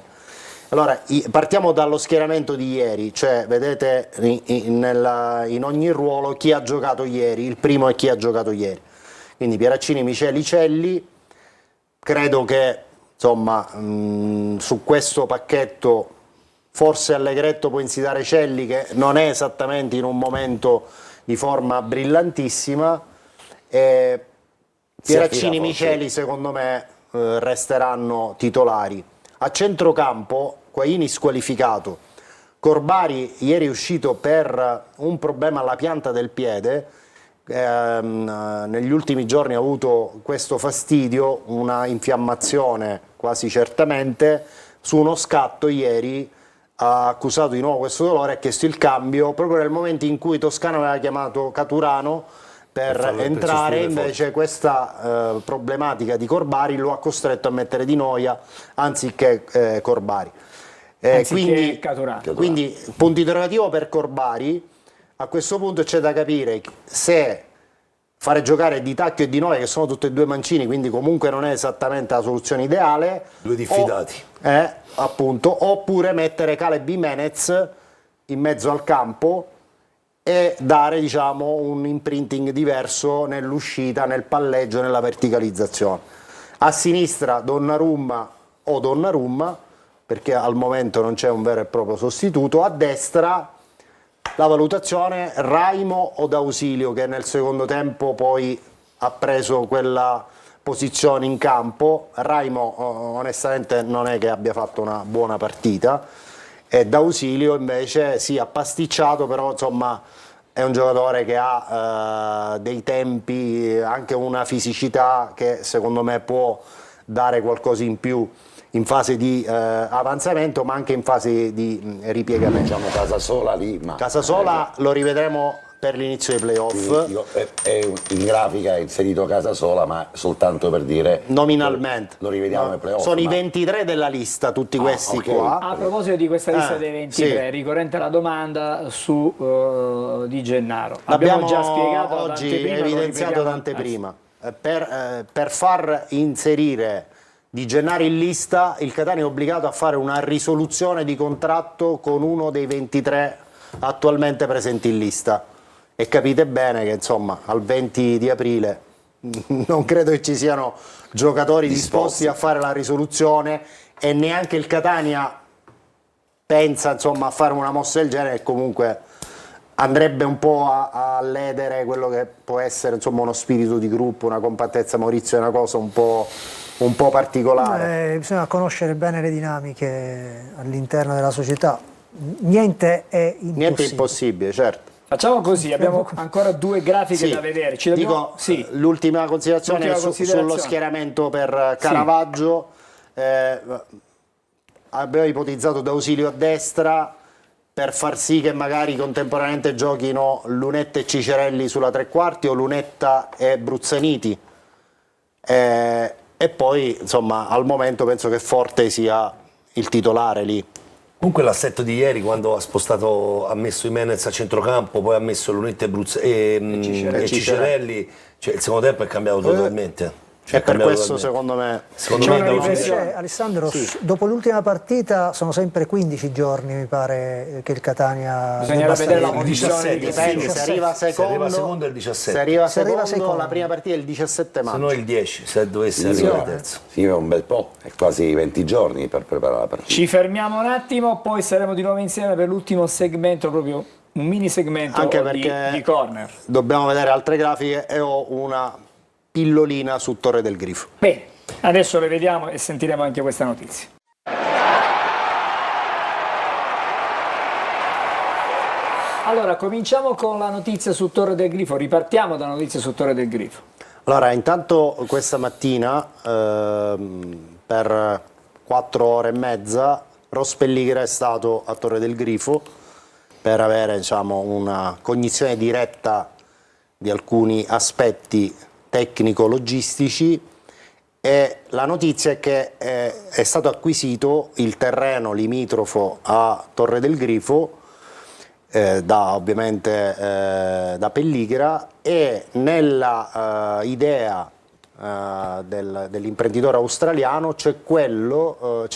Allora, partiamo dallo schieramento di ieri, cioè vedete in ogni ruolo chi ha giocato ieri, il primo è chi ha giocato ieri. Quindi Pieraccini, Miceli, Celli. Credo che insomma su questo pacchetto forse Allegretto può insidare Celli, che non è esattamente in un momento di forma brillantissima. Pieraccini, Miceli secondo me resteranno titolari. A centrocampo Quaini squalificato, Corbari ieri è uscito per un problema alla pianta del piede, negli ultimi giorni ha avuto questo fastidio, una infiammazione quasi certamente, su uno scatto ieri ha accusato di nuovo questo dolore, ha chiesto il cambio proprio nel momento in cui Toscano aveva chiamato Caturano per entrare, invece questa problematica di Corbari lo ha costretto a mettere Di Noia anziché Corbari. Anziché Caturano. Quindi punto interrogativo per Corbari. A questo punto c'è da capire se fare giocare Di Tacchio e Di Noia, che sono tutti e due mancini, quindi comunque non è esattamente la soluzione ideale. Due diffidati. Appunto, oppure mettere Caleb Jimenez in mezzo al campo e dare, diciamo, un imprinting diverso nell'uscita, nel palleggio, nella verticalizzazione. A sinistra Donnarumma o Donnarumma, perché al momento non c'è un vero e proprio sostituto. A destra la valutazione Raimo o D'Ausilio, che nel secondo tempo poi ha preso quella posizione in campo. Raimo onestamente non è che abbia fatto una buona partita, e D'Ausilio invece sì, ha pasticciato, però insomma è un giocatore che ha dei tempi, anche una fisicità che secondo me può dare qualcosa in più in fase di avanzamento, ma anche in fase di ripiegamento. Diciamo Casasola lì, ma Casasola lo rivedremo per l'inizio dei playoff. è in grafica è inserito Casasola, ma soltanto per dire Nominalmente lo rivediamo nei playoff. sono i 23 della lista, tutti questi ok. qua. A proposito di questa lista dei 23, sì. ricorrente la domanda su Di Gennaro. L'abbiamo già spiegato oggi d'anteprima, lo evidenziato ripetiamo. d'anteprima. Per far inserire Di Gennaro in lista, il Catania è obbligato a fare una risoluzione di contratto con uno dei 23 attualmente presenti in lista. E capite bene che insomma al 20 di aprile non credo che ci siano giocatori disposti a fare la risoluzione, e neanche il Catania pensa insomma a fare una mossa del genere, che comunque andrebbe un po' a ledere quello che può essere insomma uno spirito di gruppo, una compattezza. Maurizio, è una cosa un po' particolare. Bisogna conoscere bene le dinamiche all'interno della società. Niente è impossibile. Niente è impossibile, certo. Facciamo così, abbiamo ancora due grafiche Sì, da vedere. dico, l'ultima considerazione sullo schieramento per Caravaggio. Abbiamo ipotizzato D'Ausilio a destra per far sì che magari contemporaneamente giochino Lunetta e Cicerelli sulla tre quarti o Lunetta e Bruzzaniti. E poi insomma al momento penso che Forte sia il titolare lì. Comunque l'assetto di ieri, quando ha messo Jimenez a centrocampo, poi ha messo Lunetta e Cicerelli, cioè il secondo tempo è cambiato totalmente. E per questo secondo me Invece, Alessandro, dopo l'ultima partita sono sempre 15 giorni, mi pare, che il Catania Bisognerà vedere la stare- posizione di dipende, se arriva secondo, è il 17. se arriva Se arriva secondo, secondo. la prima partita è il 17 Se maggio. no il 10, se dovesse arrivare il terzo. Sì, è un bel po', è quasi 20 giorni per preparare la partita. Ci fermiamo un attimo, poi saremo di nuovo insieme per l'ultimo segmento, proprio un mini segmento Anche di perché corner. dobbiamo vedere altre grafiche e ho una pillolina su Torre del Grifo. Bene, adesso le vediamo e sentiremo anche questa notizia. Allora, cominciamo con la notizia su Torre del Grifo, ripartiamo da notizia su Torre del Grifo. Allora, intanto questa mattina per 4 ore e mezza Ross Pelligra è stato a Torre del Grifo per avere, diciamo, una cognizione diretta di alcuni aspetti tecnico-logistici, e la notizia è che è stato acquisito il terreno limitrofo a Torre del Grifo ovviamente da Pelligra, e nella idea dell'imprenditore australiano c'è quello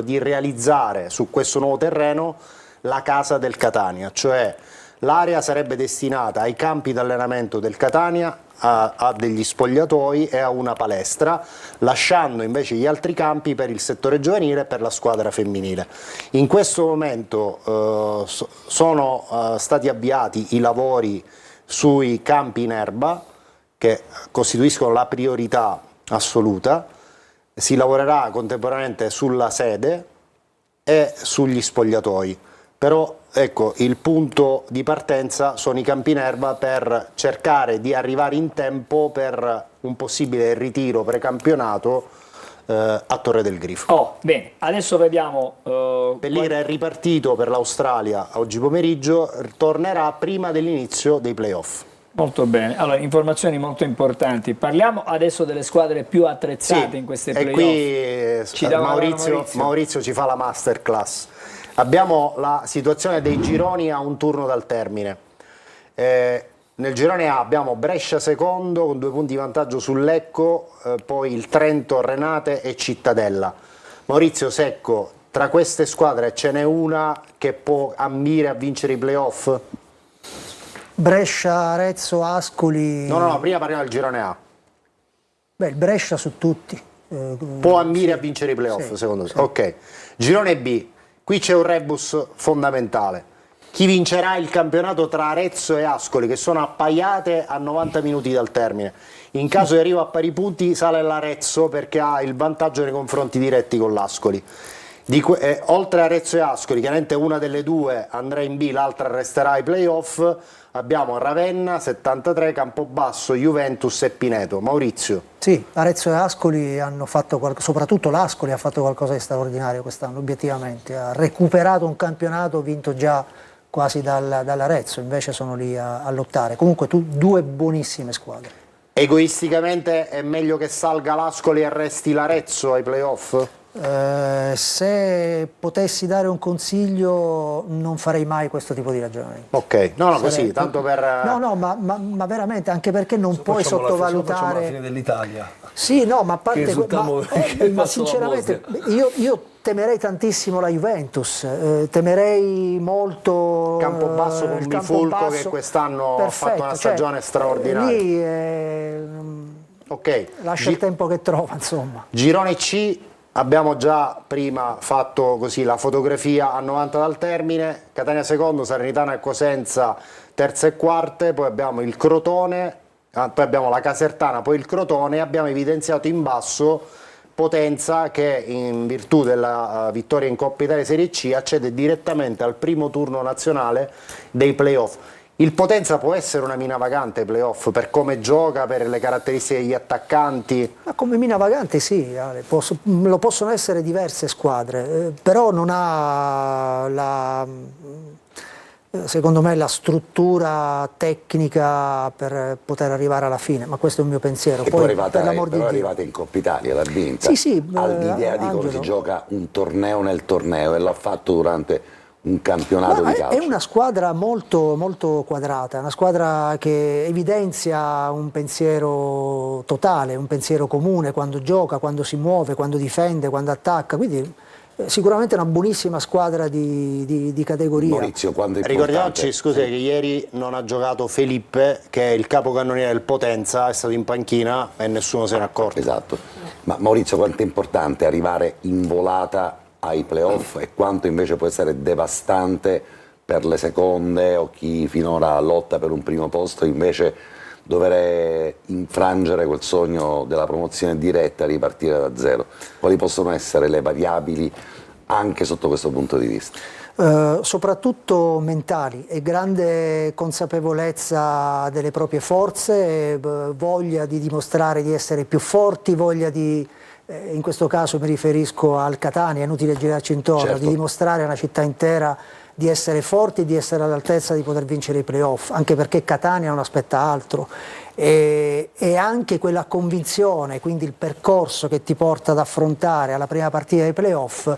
di realizzare su questo nuovo terreno la casa del Catania, cioè l'area sarebbe destinata ai campi d'allenamento del Catania, a degli spogliatoi e a una palestra, lasciando invece gli altri campi per il settore giovanile e per la squadra femminile. In questo momento sono stati avviati i lavori sui campi in erba, che costituiscono la priorità assoluta. Si lavorerà contemporaneamente sulla sede e sugli spogliatoi. Però ecco, il punto di partenza sono i campi in erba per cercare di arrivare in tempo per un possibile ritiro precampionato a Torre del Grifo. Oh, bene, adesso vediamo... Pelligra è ripartito per l'Australia oggi pomeriggio, tornerà prima dell'inizio dei playoff. Molto bene, allora informazioni molto importanti. Parliamo adesso delle squadre più attrezzate in queste playoff. E qui Maurizio ci fa la masterclass. Abbiamo la situazione dei gironi a un turno dal termine. Nel girone A abbiamo Brescia secondo con 2 punti di vantaggio sul Lecco, poi il Trento, Renate e Cittadella. Maurizio Secco, tra queste squadre ce n'è una che può ambire a vincere i playoff? Brescia, Arezzo, Ascoli. No, prima parliamo del girone A. Beh, il Brescia su tutti. Può ambire a vincere i playoff, sì, secondo te? sì. Ok. Girone B, qui c'è un rebus fondamentale. Chi vincerà il campionato tra Arezzo e Ascoli, che sono appaiate a 90 minuti dal termine? In caso di arrivo a pari punti sale l'Arezzo perché ha il vantaggio nei confronti diretti con l'Ascoli. Oltre a Arezzo e Ascoli, chiaramente una delle due andrà in B, l'altra resterà ai playoff. Abbiamo Ravenna, 73, Campobasso, Juventus e Pineto. Maurizio. Sì, Arezzo e Ascoli hanno fatto soprattutto l'Ascoli ha fatto qualcosa di straordinario quest'anno, obiettivamente. Ha recuperato un campionato vinto già quasi dall'Arezzo, invece sono lì a lottare. Comunque due buonissime squadre. Egoisticamente è meglio che salga l'Ascoli e resti l'Arezzo ai playoff? Se potessi dare un consiglio non farei mai questo tipo di ragionamento. Ok, così, tanto per... No, ma veramente, anche perché non puoi Facciamo la sottovalutare... fine dell'Italia. Sì, no, ma a parte... Che ma sinceramente, io temerei tantissimo la Juventus, temerei molto... Campobasso con Bifulco che quest'anno ha fatto una stagione straordinaria. Lì ok. lascia il tempo che trova, insomma. Girone C. Abbiamo già prima fatto così la fotografia a 90 dal termine, Catania secondo, Salernitana e Cosenza terze e quarte, poi abbiamo il Crotone, poi abbiamo la Casertana, poi il Crotone, e abbiamo evidenziato in basso Potenza che in virtù della vittoria in Coppa Italia Serie C accede direttamente al primo turno nazionale dei playoff. Il Potenza può essere una mina vagante ai playoff per come gioca, per le caratteristiche degli attaccanti? Ma come mina vagante sì, Ale, lo possono essere diverse squadre, però non ha secondo me, la struttura tecnica per poter arrivare alla fine, ma questo è il mio pensiero. E Poi, poi per l'amor di però è Dio, arrivata in Coppa Italia, l'ha vinta. Sì, all'idea di come si Angelo, gioca un torneo nel torneo, e l'ha fatto durante un campionato di calcio. è una squadra molto, molto quadrata, una squadra che evidenzia un pensiero totale, un pensiero comune quando gioca, quando si muove, quando difende, quando attacca, quindi sicuramente una buonissima squadra di categoria. Maurizio, quando è importante. Ricordiamoci, scusa, che ieri non ha giocato Felipe, che è il capocannoniere del Potenza, è stato in panchina e nessuno se n'è accorto. Esatto. Ma Maurizio, quanto è importante arrivare in volata ai playoff e quanto invece può essere devastante per le seconde o chi finora lotta per un primo posto invece dover infrangere quel sogno della promozione diretta e ripartire da zero. Quali possono essere le variabili anche sotto questo punto di vista? Soprattutto mentali e grande consapevolezza delle proprie forze, voglia di dimostrare di essere più forti, voglia di, in questo caso mi riferisco al Catania, è inutile girarci intorno, certo, di dimostrare a una città intera di essere forti e di essere all'altezza di poter vincere i playoff, anche perché Catania non aspetta altro. E anche quella convinzione, quindi il percorso che ti porta ad affrontare alla prima partita dei playoff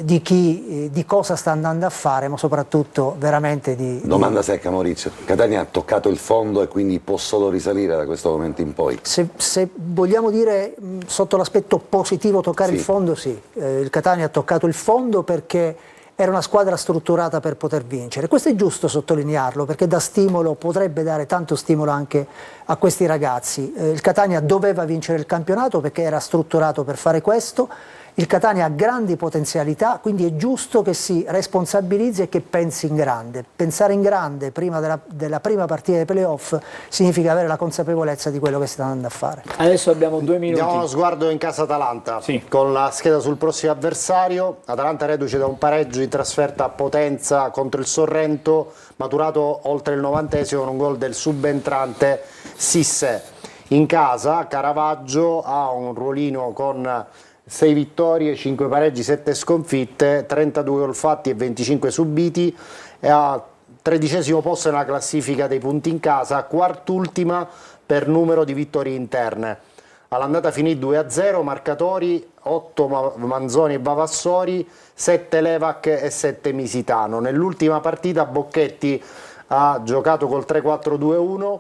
di cosa sta andando a fare, ma soprattutto veramente Domanda secca, Maurizio. Catania ha toccato il fondo e quindi può solo risalire da questo momento in poi? Se vogliamo dire sotto l'aspetto positivo toccare il fondo, sì. Il Catania ha toccato il fondo perché era una squadra strutturata per poter vincere. Questo è giusto sottolinearlo perché dà stimolo, potrebbe dare tanto stimolo anche a questi ragazzi. Il Catania doveva vincere il campionato perché era strutturato per fare questo. Il Catania ha grandi potenzialità, quindi è giusto che si responsabilizzi e che pensi in grande. Pensare in grande prima della prima partita dei playoff significa avere la consapevolezza di quello che si sta andando a fare. Adesso abbiamo 2 minuti. Diamo uno sguardo in casa Atalanta, Sì. con la scheda sul prossimo avversario. Atalanta reduce da un pareggio in trasferta a Potenza contro il Sorrento, maturato oltre il 90esimo con un gol del subentrante Sisse. In casa Caravaggio ha un ruolino con 6 vittorie, 5 pareggi, 7 sconfitte, 32 gol fatti e 25 subiti, e a 13° posto nella classifica dei punti in casa, quart'ultima per numero di vittorie interne. All'andata finì 2-0, marcatori 8 Manzoni e Vavassori, 7 Levac e 7 Misitano. Nell'ultima partita Bocchetti ha giocato col 3-4-2-1,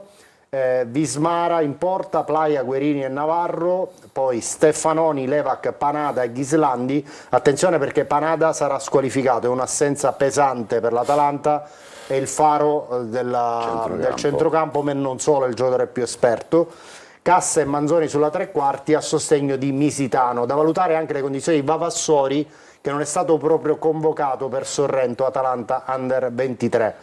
Vismara in porta, Plaia, Guerini e Navarro, poi Stefanoni, Levac, Panada e Ghislandi. Attenzione perché Panada sarà squalificato, è un'assenza pesante per l'Atalanta, è il faro del centrocampo, ma non solo, è il giocatore più esperto. Cassa e Manzoni sulla tre quarti a sostegno di Misitano. Da valutare anche le condizioni di Vavassori, che non è stato proprio convocato per Sorrento Atalanta Under 23.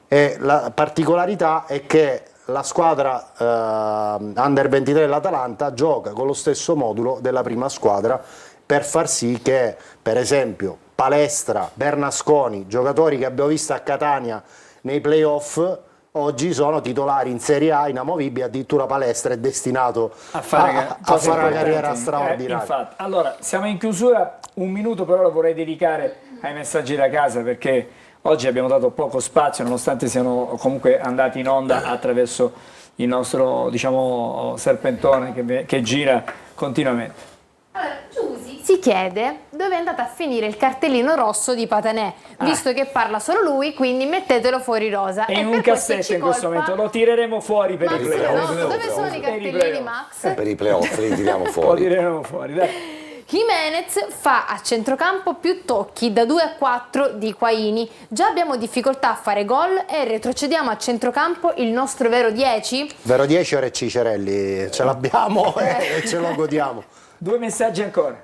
E la particolarità è che la squadra Under 23 dell'Atalanta gioca con lo stesso modulo della prima squadra per far sì che, per esempio, Palestra, Bernasconi, giocatori che abbiamo visto a Catania nei playoff, oggi sono titolari in Serie A inamovibili. Addirittura Palestra è destinato a fare una carriera straordinaria. Infatti. Allora, siamo in chiusura, un minuto però lo vorrei dedicare ai messaggi da casa perché oggi abbiamo dato poco spazio nonostante siano comunque andati in onda attraverso il nostro, diciamo, serpentone che gira continuamente. Allora, Giusy si chiede dove è andata a finire il cartellino rosso di Patanè, visto che parla solo lui, quindi mettetelo fuori rosa. È in per un questo cassetto ci in questo colpa momento, lo tireremo fuori per i Max playoff. Renotto. Dove sono i cartellini, Max? Per i playoff li tiriamo Lo fuori. tireremo fuori, dai. Jimenez fa a centrocampo più tocchi da 2 a 4 di Quaini. Già abbiamo difficoltà a fare gol e retrocediamo a centrocampo il nostro vero 10? Vero 10 ora è Cicerelli, ce l'abbiamo e ce lo godiamo. 2 messaggi ancora.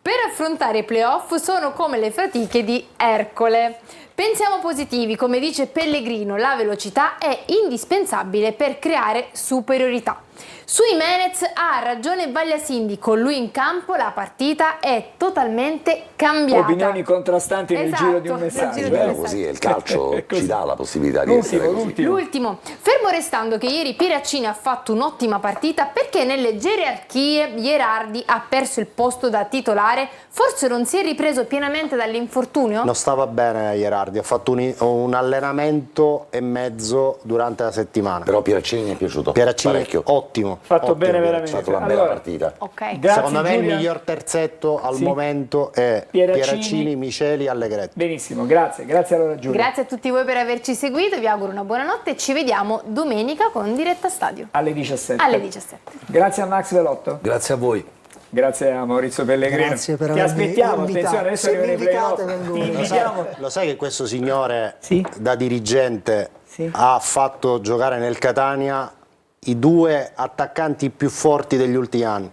Per affrontare i playoff sono come le fatiche di Ercole. Pensiamo positivi, come dice Pellegrino, la velocità è indispensabile per creare superiorità. Su Jimenez ha ragione Bagliasindi, con lui in campo la partita è totalmente cambiata. Opinioni contrastanti nel giro di un Esatto, messaggio. nel giro È di un bello messaggio. così, e il calcio È così. ci dà la possibilità di essere così. L'ultimo, fermo restando che ieri Pieraccini ha fatto un'ottima partita, perché nelle gerarchie Gherardi ha perso il posto da titolare, forse non si è ripreso pienamente dall'infortunio? Non stava bene Gherardi, ha fatto un allenamento e mezzo durante la settimana. Però Pieraccini mi è piaciuto Pieraccini parecchio. ottimo. Fatto ottimo, bene Pieraccini. veramente. È stata una bella Allora, partita. Ok. Grazie, Secondo me il Giulia. miglior terzetto al Sì. momento è Pieraccini. Pieraccini, Miceli, Allegretti. Benissimo, grazie allora Giulia. Grazie a tutti voi per averci seguito, vi auguro una buona notte e ci vediamo domenica con Diretta Stadio Alle 17. alle 17. Grazie a Max Velotto. Grazie a voi. Grazie a Maurizio Pellegrino. Grazie per Ti avermi aspettiamo, invitato. attenzione, adesso Se arrivano mi i playoff. invitate, vengo. Ti Lo invitiamo. lo sai che questo signore Sì. da dirigente Sì. ha fatto giocare nel Catania i due attaccanti più forti degli ultimi anni,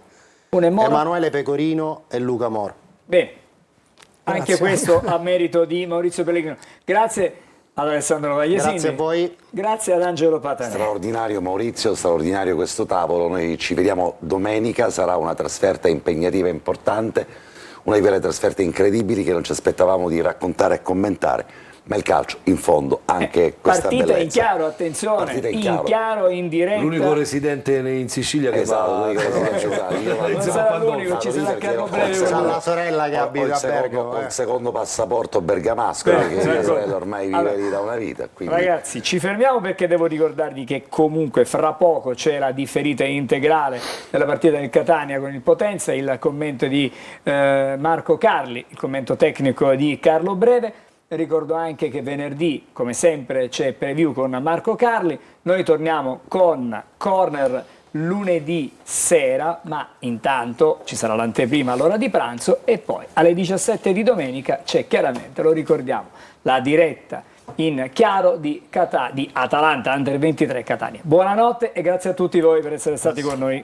Un Moro. Emanuele Pecorino e Luca Moro. Bene, anche Grazie. questo a merito di Maurizio Pellegrino. Grazie ad Alessandro Vagliesini. Grazie a voi. Grazie ad Angelo Patanè. Straordinario Maurizio, straordinario questo tavolo. Noi ci vediamo domenica, sarà una trasferta impegnativa e importante, una di quelle trasferte incredibili che non ci aspettavamo di raccontare e commentare. Ma il calcio, in fondo, anche questa Partita bellezza. in chiaro, attenzione, Partita in chiaro, in diretta. L'unico residente in Sicilia che Esatto, va... l'unico residente, esatto. Io vado Non in sarà Pandolfo, l'unico, ci vado sarà lì perché Carlo ho Breve. il C'ha secondo- la sorella che ho abita il a secondo- Bergamo. ho il secondo passaporto bergamasco, Beh, perché mia ecco. sorella ormai vive Allora, lì da una vita. Quindi... Ragazzi, ci fermiamo perché devo ricordarvi che comunque fra poco c'è la differita integrale della partita del Catania con il Potenza, il commento di Marco Carli, il commento tecnico di Carlo Breve. Ricordo anche che venerdì, come sempre, c'è preview con Marco Carli. Noi torniamo con Corner lunedì sera, ma intanto ci sarà l'anteprima all'ora di pranzo e poi alle 17 di domenica c'è chiaramente, lo ricordiamo, la diretta in chiaro di Atalanta Under 23 Catania. Buonanotte e grazie a tutti voi per essere stati con noi.